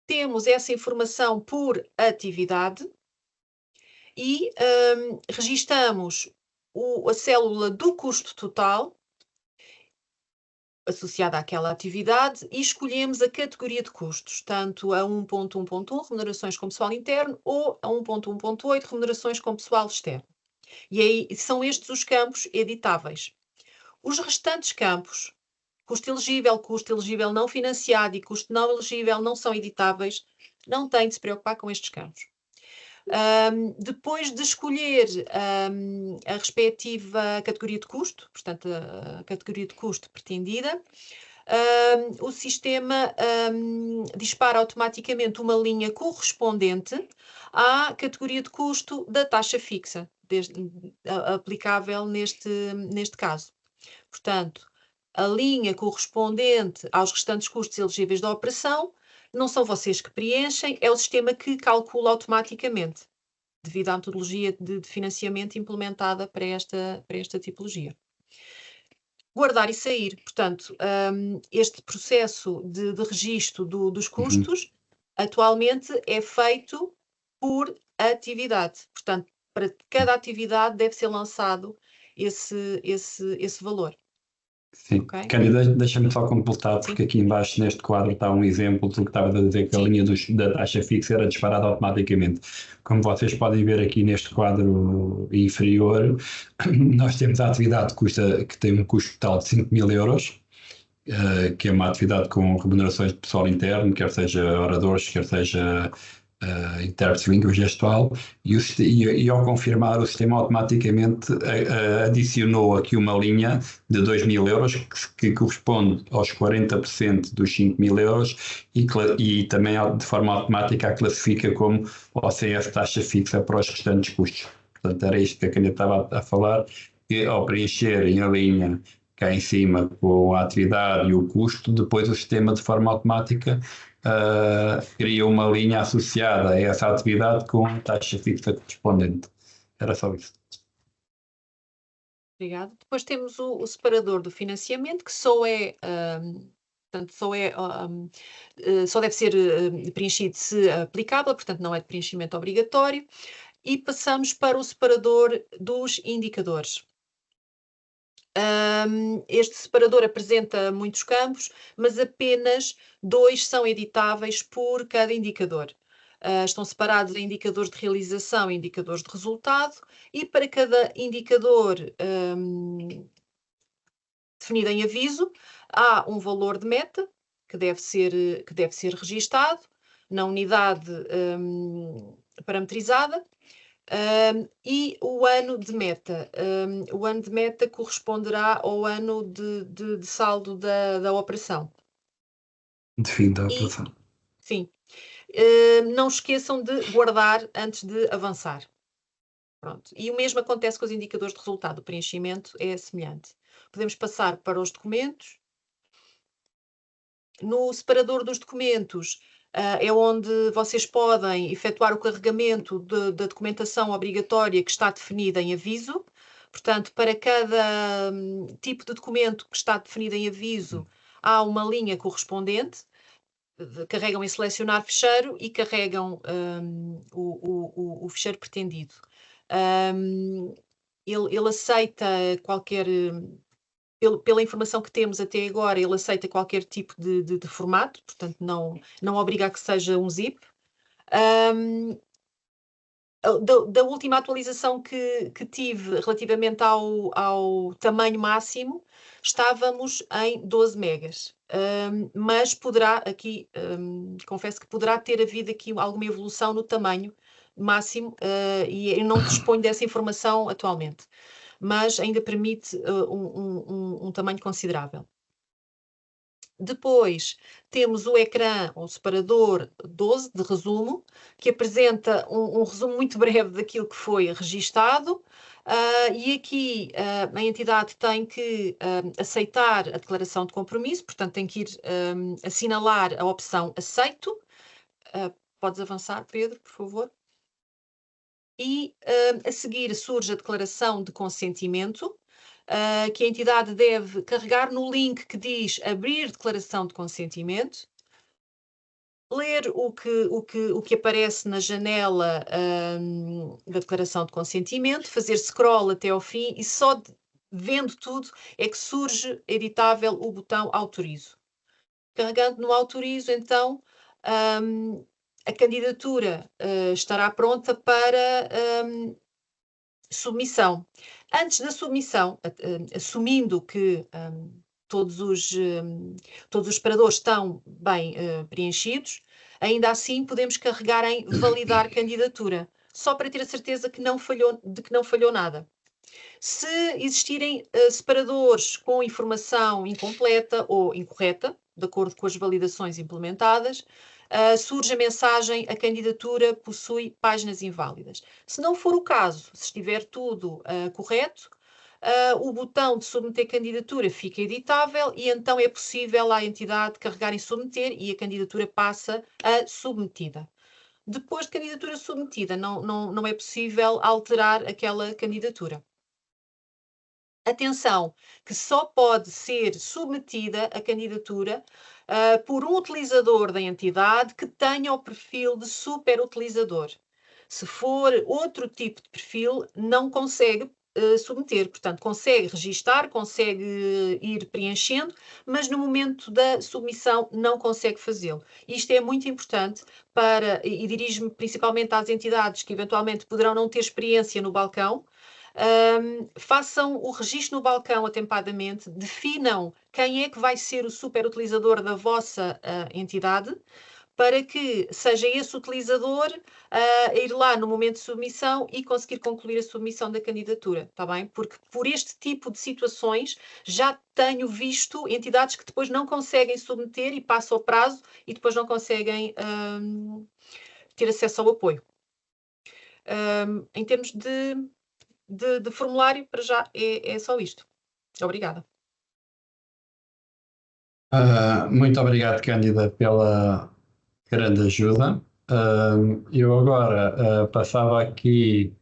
Temos essa informação por atividade e registamos a célula do custo total associada àquela atividade e escolhemos a categoria de custos, tanto a 1.1.1, remunerações com pessoal interno, ou a 1.1.8, remunerações com pessoal externo. E aí são estes os campos editáveis. Os restantes campos, custo elegível não financiado e custo não elegível, não são editáveis, não têm de se preocupar com estes campos. Depois de escolher a respectiva categoria de custo, portanto a categoria de custo pretendida, o sistema dispara automaticamente uma linha correspondente à categoria de custo da taxa fixa, aplicável neste caso. Portanto, a linha correspondente aos restantes custos elegíveis da operação não são vocês que preenchem, é o sistema que calcula automaticamente, devido à metodologia de financiamento implementada para esta tipologia. Guardar e sair. Portanto, este processo de registro dos custos atualmente é feito por atividade. Portanto, para cada atividade deve ser lançado esse valor. Sim, Okay? Cândida, deixa-me só completar, porque aqui embaixo neste quadro está um exemplo do que estava a dizer, que a linha da taxa fixa era disparada automaticamente. Como vocês podem ver aqui neste quadro inferior, nós temos a atividade que tem um custo total de 5.000 euros, que é uma atividade com remunerações de pessoal interno, quer seja oradores, quer seja intérprete de língua gestual, e ao confirmar o sistema automaticamente adicionou aqui uma linha de 2.000 euros que corresponde aos 40% dos 5.000 euros e também de forma automática a classifica como OCF taxa fixa para os restantes custos. Portanto, era isto que a Cândida estava a falar, que ao preencherem a linha cá em cima com a atividade e o custo, depois o sistema de forma automática cria uma linha associada a essa atividade com a taxa fixa correspondente. Era só isso. Obrigada. Depois temos o separador do financiamento, que só deve ser preenchido se aplicável, portanto não é de preenchimento obrigatório. E passamos para o separador dos indicadores. Este separador apresenta muitos campos, mas apenas 2 são editáveis por cada indicador. Estão separados em indicadores de realização e indicadores de resultado, e para cada indicador definido em aviso, há um valor de meta que deve ser registado na unidade parametrizada. E o ano de meta. O ano de meta corresponderá ao ano de saldo da operação. De fim da operação. Sim. Não esqueçam de guardar antes de avançar. Pronto. E o mesmo acontece com os indicadores de resultado. O preenchimento é semelhante. Podemos passar para os documentos. No separador dos documentos, é onde vocês podem efetuar o carregamento da documentação obrigatória que está definida em aviso. Portanto, para cada tipo de documento que está definido em aviso, há uma linha correspondente. Carregam em selecionar ficheiro e carregam o ficheiro pretendido. Ele aceita qualquer... Pela informação que temos até agora, ele aceita qualquer tipo de formato, portanto não obriga a que seja um zip. Da última atualização que tive relativamente ao tamanho máximo, estávamos em 12 megas. Mas poderá aqui, confesso que poderá ter havido aqui alguma evolução no tamanho máximo, e eu não disponho dessa informação atualmente, mas ainda permite um tamanho considerável. Depois temos o ecrã, o separador 12 de resumo, que apresenta um resumo muito breve daquilo que foi registado, e aqui a entidade tem que aceitar a declaração de compromisso, portanto tem que ir assinalar a opção aceito. Podes avançar, Pedro, por favor. E a seguir surge a declaração de consentimento, que a entidade deve carregar no link que diz abrir declaração de consentimento, ler o que aparece na janela da declaração de consentimento, fazer scroll até ao fim e só vendo tudo é que surge editável o botão autorizo. Carregando no autorizo, então, a candidatura estará pronta para submissão. Antes da submissão, assumindo que todos os separadores estão bem preenchidos, ainda assim podemos carregar em validar candidatura, só para ter a certeza de que não falhou nada. Se existirem separadores com informação incompleta ou incorreta, de acordo com as validações implementadas, surge a mensagem: a candidatura possui páginas inválidas. Se não for o caso, se estiver tudo correto, o botão de submeter candidatura fica editável e então é possível à entidade carregar em submeter e a candidatura passa a submetida. Depois de candidatura submetida, não é possível alterar aquela candidatura. Atenção, que só pode ser submetida a candidatura por um utilizador da entidade que tenha o perfil de superutilizador. Se for outro tipo de perfil, não consegue submeter. Portanto, consegue registar, consegue ir preenchendo, mas no momento da submissão não consegue fazê-lo. Isto é muito importante e dirijo-me principalmente às entidades que eventualmente poderão não ter experiência no balcão. Façam o registro no balcão atempadamente, definam quem é que vai ser o superutilizador da vossa entidade, para que seja esse utilizador a ir lá no momento de submissão e conseguir concluir a submissão da candidatura, está bem? Porque por este tipo de situações já tenho visto entidades que depois não conseguem submeter e passam o prazo e depois não conseguem ter acesso ao apoio. Em termos de formulário, para já é só isto. Obrigada. Muito obrigado, Cândida, pela grande ajuda. Eu agora passava aqui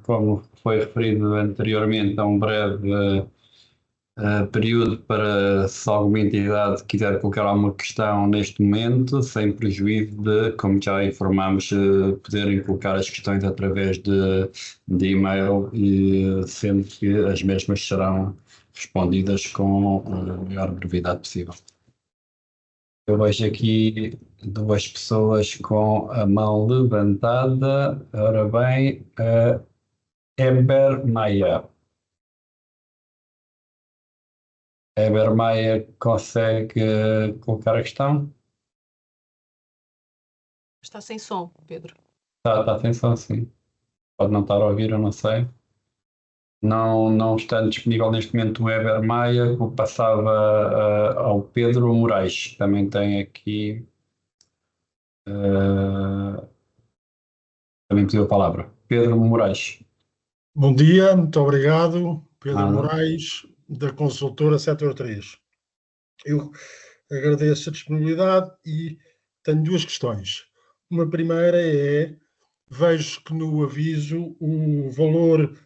como foi referido anteriormente, há um breve período para, se alguma entidade quiser colocar alguma questão neste momento, sem prejuízo de, como já informámos, poderem colocar as questões através de e-mail, e sendo que as mesmas serão respondidas com a maior brevidade possível. Eu vejo aqui duas pessoas com a mão levantada. Ora bem, Eber Maia. Eber Maia consegue colocar a questão? Está sem som, Pedro. Está sem som, sim. Pode não estar a ouvir, eu não sei. Não está disponível neste momento o Eber Maia, o passava ao Pedro Moraes, que também tem aqui. Também pediu a palavra. Pedro Moraes. Bom dia, muito obrigado. Pedro Nada. Moraes, da consultora Setor 3. Eu agradeço a disponibilidade e tenho duas questões. Uma primeira é, vejo que no aviso o valor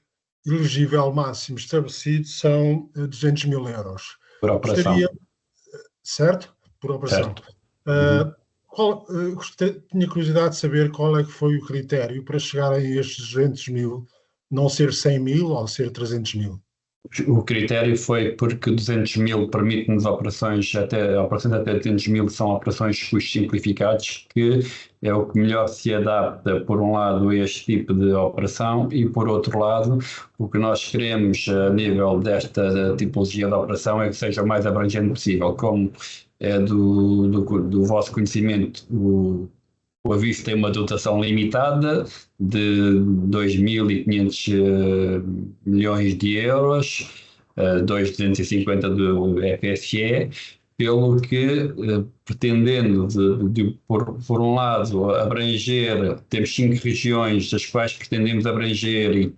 elegível máximo estabelecido são 200 mil euros. Por operação. Gostaria, certo? Por operação. Certo. Tinha curiosidade de saber qual é que foi o critério para chegarem a estes 200 mil, não ser 100 mil ou ser 300 mil. O critério foi porque 200 mil permite-nos operações até 200 mil são operações de custos simplificados, que é o que melhor se adapta, por um lado, a este tipo de operação, e por outro lado, o que nós queremos a nível desta tipologia de operação é que seja o mais abrangente possível. Como é do vosso conhecimento, o aviso tem uma dotação limitada de 2.500 milhões de euros, 250 do FSE, pelo que, pretendendo, por um lado, abranger, temos 5 regiões, das quais pretendemos abranger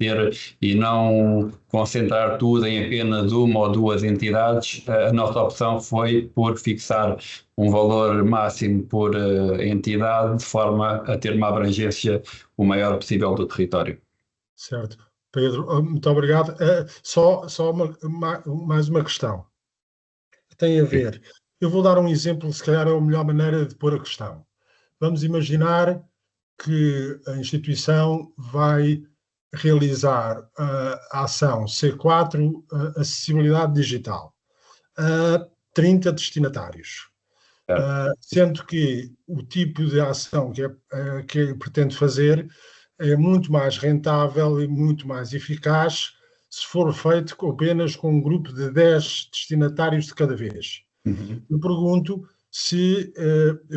e não concentrar tudo em apenas uma ou duas entidades, a nossa opção foi por fixar um valor máximo por entidade, de forma a ter uma abrangência o maior possível do território. Certo. Pedro, muito obrigado. Só mais uma questão. Tem a ver. Eu vou dar um exemplo, se calhar é a melhor maneira de pôr a questão. Vamos imaginar que a instituição vai realizar a ação C4, acessibilidade digital, a 30 destinatários. Sendo que o tipo de ação que pretende fazer é muito mais rentável e muito mais eficaz se for feito apenas com um grupo de 10 destinatários de cada vez. Uhum. Eu pergunto se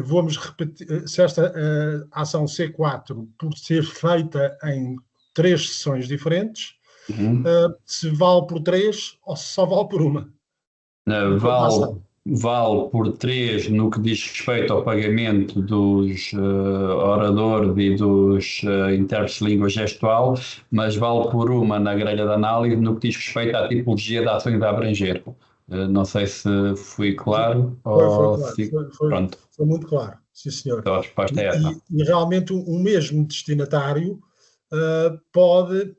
vamos repetir, se esta ação C4, por ser feita em 3 sessões diferentes, se vale por 3 ou se só vale por uma. Vale por 3 no que diz respeito ao pagamento dos oradores e dos intérpretes de língua gestual, mas vale por uma na grelha de análise no que diz respeito à tipologia de ações a abranger. Não sei se fui claro. Foi muito claro, sim senhor. Então a resposta é essa. E realmente o mesmo destinatário pode,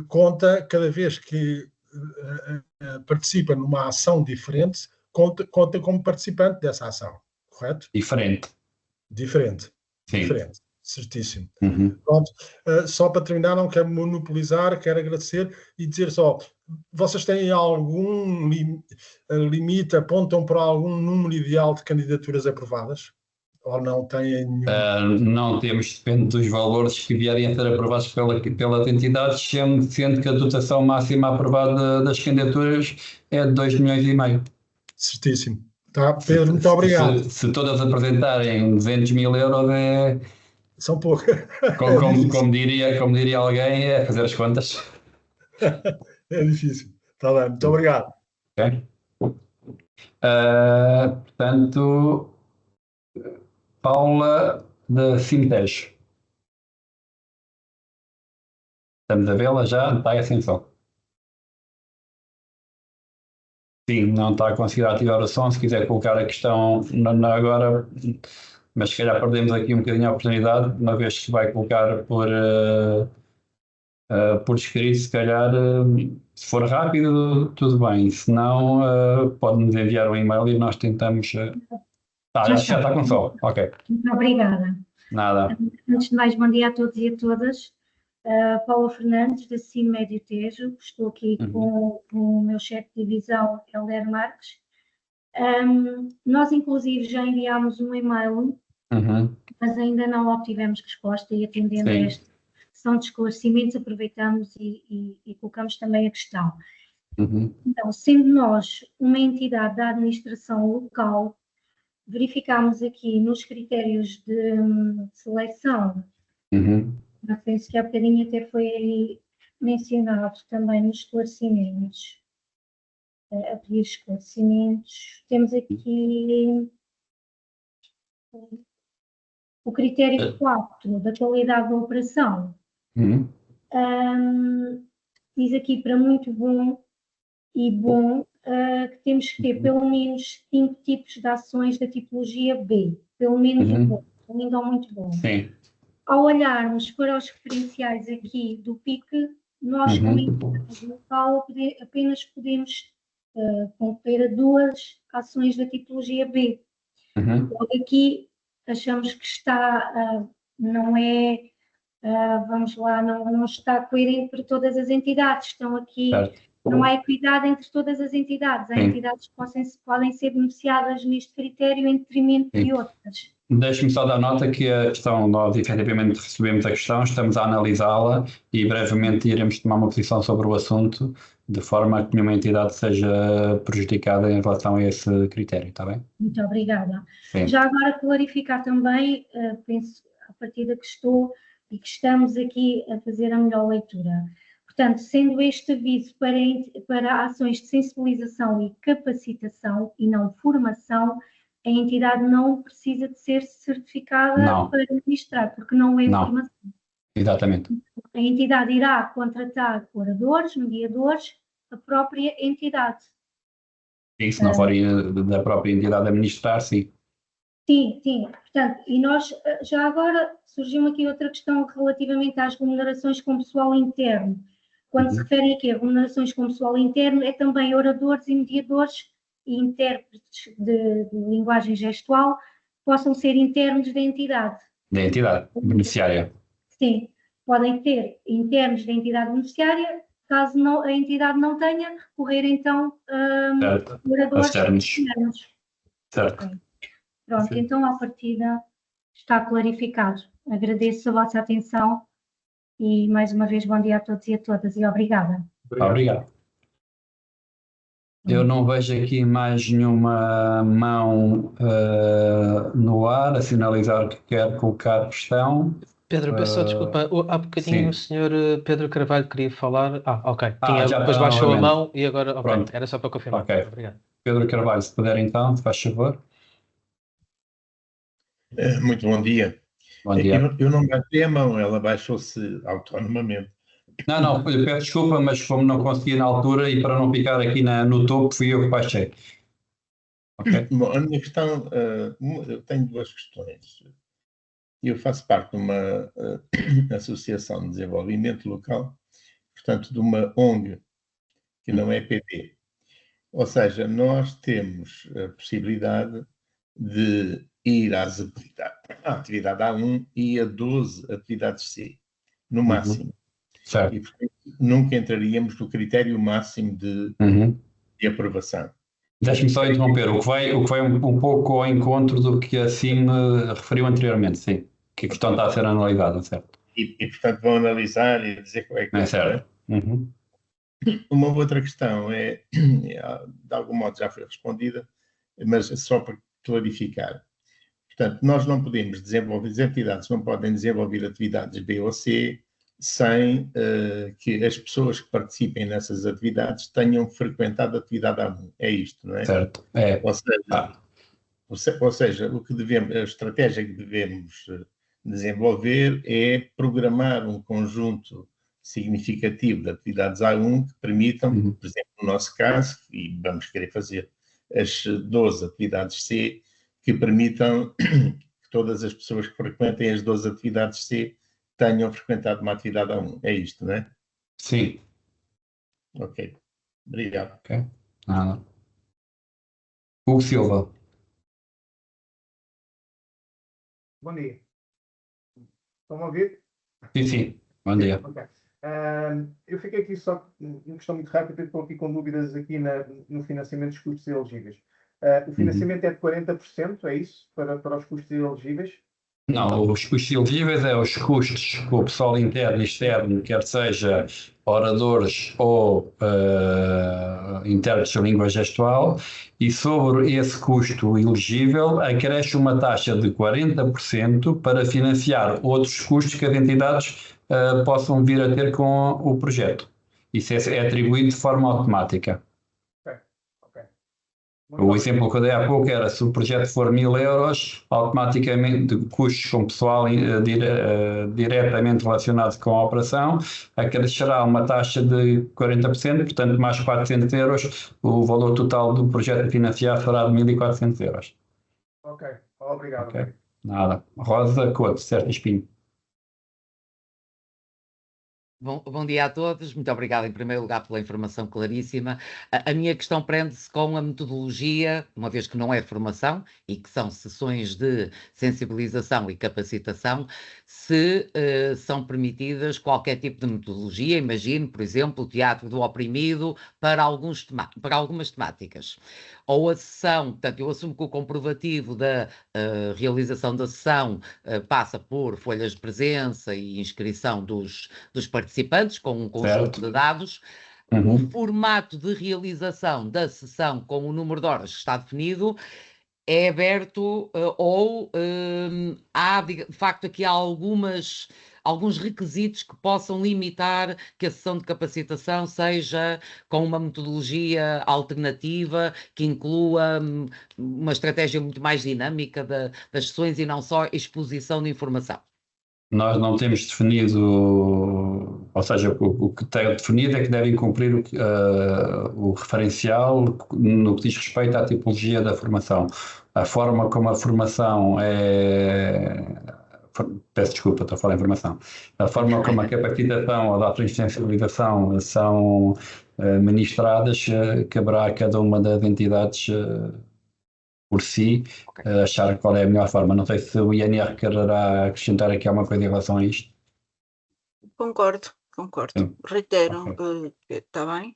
conta cada vez que participa numa ação diferente, conta como participante dessa ação, correto? Diferente. Sim. Diferente, certíssimo. Uhum. Pronto, só para terminar, não quero monopolizar, quero agradecer e dizer só, vocês têm algum limite, apontam para algum número ideal de candidaturas aprovadas? Ou não têm nenhum? Não temos, depende dos valores que vierem a ser aprovados pelas entidades, sendo que a dotação máxima aprovada das candidaturas é de 2,5 milhões. Certíssimo. Tá, Pedro, muito obrigado. Se todas apresentarem 200 mil euros são poucas. Como diria alguém, é fazer as contas. É difícil. Está bem, muito obrigado. Ok. Portanto, Paula da Sintejo. Estamos a vê-la já? Está em ascensão. Sim, não está a conseguir ativar o som. Se quiser colocar a questão agora, mas se calhar perdemos aqui um bocadinho a oportunidade, uma vez que se vai colocar por escrito, se calhar, se for rápido, tudo bem, se não, pode-nos enviar um e-mail e nós tentamos... já está com sol, ok. Muito obrigada. Nada. Antes de mais, bom dia a todos e a todas. Paula Fernandes, da CIM Médio Tejo, estou aqui com o meu chefe de divisão, Helder Marques. Nós, inclusive, já enviámos um e-mail, mas ainda não obtivemos resposta e atendendo a esta sessão de esclarecimentos, aproveitamos e colocamos também a questão. Então, sendo nós uma entidade da administração local, verificámos aqui nos critérios de seleção, não sei se há bocadinho até foi aí mencionado também nos esclarecimentos, a pedir esclarecimentos, temos aqui o critério 4 da qualidade da operação. Diz aqui para muito bom e bom que temos que ter pelo menos 5 tipos de ações da tipologia B, pelo menos um bom, ainda muito bom. Sim. Ao olharmos para os referenciais aqui do PIC, nós, como entidade local, apenas podemos concorrer a 2 ações da tipologia B. Logo aqui, achamos que está, não é, vamos lá, não está coerente para todas as entidades. Estão aqui, não há equidade entre todas as entidades. Há entidades que podem ser beneficiadas neste critério em detrimento de outras. Deixe-me só dar nota que a questão, nós efetivamente recebemos a questão, estamos a analisá-la e brevemente iremos tomar uma posição sobre o assunto, de forma que nenhuma entidade seja prejudicada em relação a esse critério, está bem? Muito obrigada. Sim. Já agora clarificar também, penso a partir da que estou e que estamos aqui a fazer a melhor leitura. Portanto, sendo este aviso para ações de sensibilização e capacitação e não formação, a entidade não precisa de ser certificada para administrar, porque não é formação. Exatamente. A entidade irá contratar oradores, mediadores, a própria entidade. E se não for da própria entidade administrar, sim. Sim, sim. Portanto, e nós, já agora, surgiu aqui outra questão relativamente às remunerações com pessoal interno. Quando se referem aqui a remunerações com pessoal interno, é também oradores e mediadores e intérpretes de linguagem gestual possam ser internos da entidade. Da entidade beneficiária. Sim, podem ter internos da entidade beneficiária, caso não, a entidade não tenha, recorrer então a oradores externos. Certo. Okay. Pronto, então à partida está clarificado. Agradeço a vossa atenção e mais uma vez bom dia a todos e a todas e obrigada. Obrigado. Eu não vejo aqui mais nenhuma mão no ar a sinalizar que quer colocar questão. Pedro, peço só desculpa, há bocadinho o senhor Pedro Carvalho queria falar. Ok, depois baixou a mão e agora, ok, era só para confirmar. Okay. Obrigado. Pedro Carvalho, se puder então, se faz favor. Muito bom dia. Bom dia. Eu não baixei a mão, ela baixou-se autonomamente. Não, peço desculpa, mas como não consegui na altura e para não ficar aqui no topo, fui eu que baixei. Okay. Bom, a minha questão, eu tenho 2 questões. Eu faço parte de uma associação de desenvolvimento local, portanto, de uma ONG, que não é PD. Ou seja, nós temos a possibilidade de ir à atividade A1 e a 12 atividades C, no máximo. Certo. E, portanto, nunca entraríamos no critério máximo de aprovação. Deixe-me só interromper, o que vai um pouco ao encontro do que assim referiu anteriormente, sim, que a questão está a ser analisada, certo? E portanto, vão analisar e dizer qual é que é certo. Uma outra questão de algum modo já foi respondida, mas só para clarificar. Portanto, nós não podemos desenvolver, as entidades não podem desenvolver atividades B ou C sem que as pessoas que participem nessas atividades tenham frequentado a atividade A1. É isto, não é? Certo. É. Ou seja, a estratégia que devemos desenvolver é programar um conjunto significativo de atividades A1 que permitam, por exemplo, no nosso caso, e vamos querer fazer as 12 atividades C, que permitam que todas as pessoas que frequentem as 12 atividades C tenham frequentado uma atividade A1. É isto, não é? Sim. Ok. Obrigado. Ok. Nada. Hugo Silva. Bom dia. Estão a ouvir? Sim, sim. Bom dia. Okay. Eu fiquei aqui só uma questão muito rápida, estou aqui com dúvidas aqui no financiamento dos custos elegíveis. O financiamento é de 40%, é isso? Para os custos elegíveis? Não, os custos elegíveis é os custos que o pessoal interno e externo, quer seja oradores ou intérpretes de língua gestual, e sobre esse custo elegível acresce uma taxa de 40% para financiar outros custos que as entidades possam vir a ter com o projeto. Isso é atribuído de forma automática. O exemplo que eu dei há pouco era, se o projeto for 1.000 euros, automaticamente custos com pessoal diretamente relacionado com a operação, acrescerá uma taxa de 40%, portanto mais 400 euros, o valor total do projeto a financiar será de 1.400 euros. Ok, obrigado. Okay. Nada. Rosa Couto, Certo Espinho. Bom dia a todos, muito obrigado em primeiro lugar pela informação claríssima. A minha questão prende-se com a metodologia, uma vez que não é formação e que são sessões de sensibilização e capacitação, se são permitidas qualquer tipo de metodologia, imagine, por exemplo, o teatro do oprimido para algumas temáticas. Ou a sessão, portanto, eu assumo que o comprovativo da realização da sessão passa por folhas de presença e inscrição dos participantes com um conjunto de dados. O formato de realização da sessão com o número de horas que está definido é aberto ou há, de facto, aqui alguns requisitos que possam limitar que a sessão de capacitação seja com uma metodologia alternativa que inclua uma estratégia muito mais dinâmica das sessões e não só exposição de informação. Nós não temos definido, ou seja, o que tem definido é que devem cumprir o referencial no que diz respeito à tipologia da formação. A forma como a formação peço desculpa, estou a falar em informação. A forma como a capacitação ou a autosensibilização são ministradas, caberá a cada uma das entidades por si, achar qual é a melhor forma. Não sei se o INR quererá acrescentar aqui alguma coisa em relação a isto. Concordo. Reitero, está bem?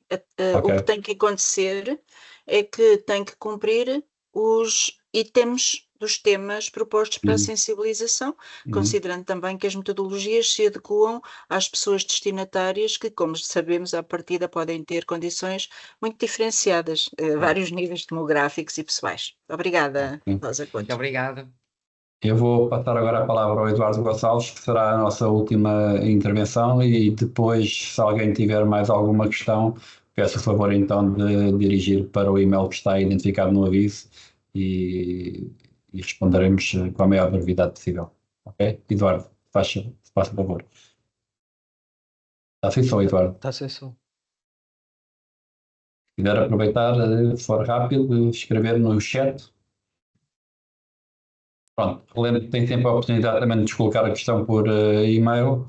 O que tem que acontecer é que tem que cumprir os itens dos temas propostos para a sensibilização, considerando também que as metodologias se adequam às pessoas destinatárias que, como sabemos, à partida podem ter condições muito diferenciadas, vários níveis demográficos e pessoais. Obrigada, Rosa Couto. Muito obrigada. Eu vou passar agora a palavra ao Eduardo Gonçalves, que será a nossa última intervenção, e depois, se alguém tiver mais alguma questão, peço o favor então de dirigir para o e-mail que está identificado no aviso e responderemos com a maior brevidade possível. Ok? Eduardo, faça favor. Está sem som, Eduardo? Está sem som. Se quiser aproveitar, se for rápido, escrever no chat. Pronto, relembro que tem sempre a oportunidade também de nos colocar a questão por e-mail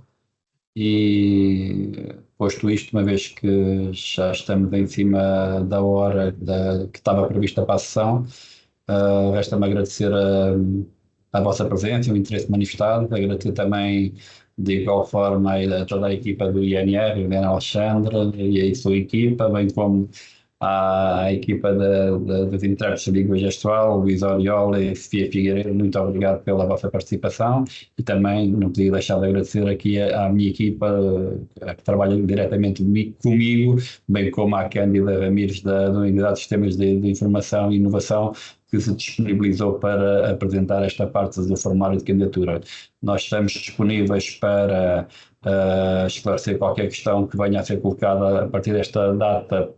e, posto isto, uma vez que já estamos em cima da hora que estava prevista para a sessão, resta-me agradecer a vossa presença e o interesse manifestado, agradecer também de igual forma a toda a equipa do INR, o Daniel Alexandre e a sua equipa, bem como à equipa dos intérpretes de língua gestual, Luís Oriola e Sofia Figueiredo, muito obrigado pela vossa participação e também não podia deixar de agradecer aqui à minha equipa que trabalha diretamente comigo, bem como à Cândida Ramires da Unidade de Sistemas de Informação e Inovação, que se disponibilizou para apresentar esta parte do formulário de candidatura. Nós estamos disponíveis para esclarecer qualquer questão que venha a ser colocada a partir desta data,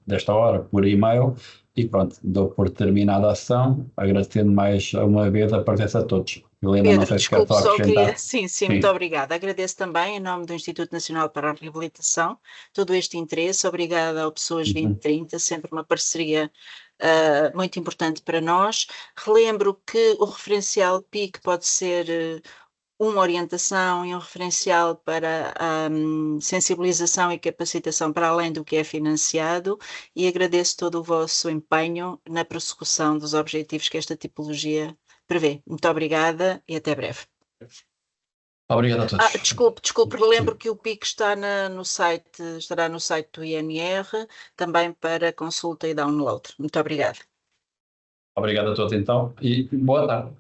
desta hora, por e-mail, E pronto, dou por terminada a ação, agradecendo mais uma vez a presença de todos. Helena, não sei se quer só acrescentar. Sim, muito obrigada. Agradeço também, em nome do Instituto Nacional para a Reabilitação, todo este interesse. Obrigada ao Pessoas 2030, sempre uma parceria muito importante para nós. Relembro que o referencial PIC pode ser uma orientação e um referencial para sensibilização e capacitação para além do que é financiado, e agradeço todo o vosso empenho na prossecução dos objetivos que esta tipologia prevê. Muito obrigada e até breve. Obrigado a todos. Desculpe, relembro que o PIC está estará no site do INR, também para consulta e download. Muito obrigada. Obrigado a todos então e boa tarde.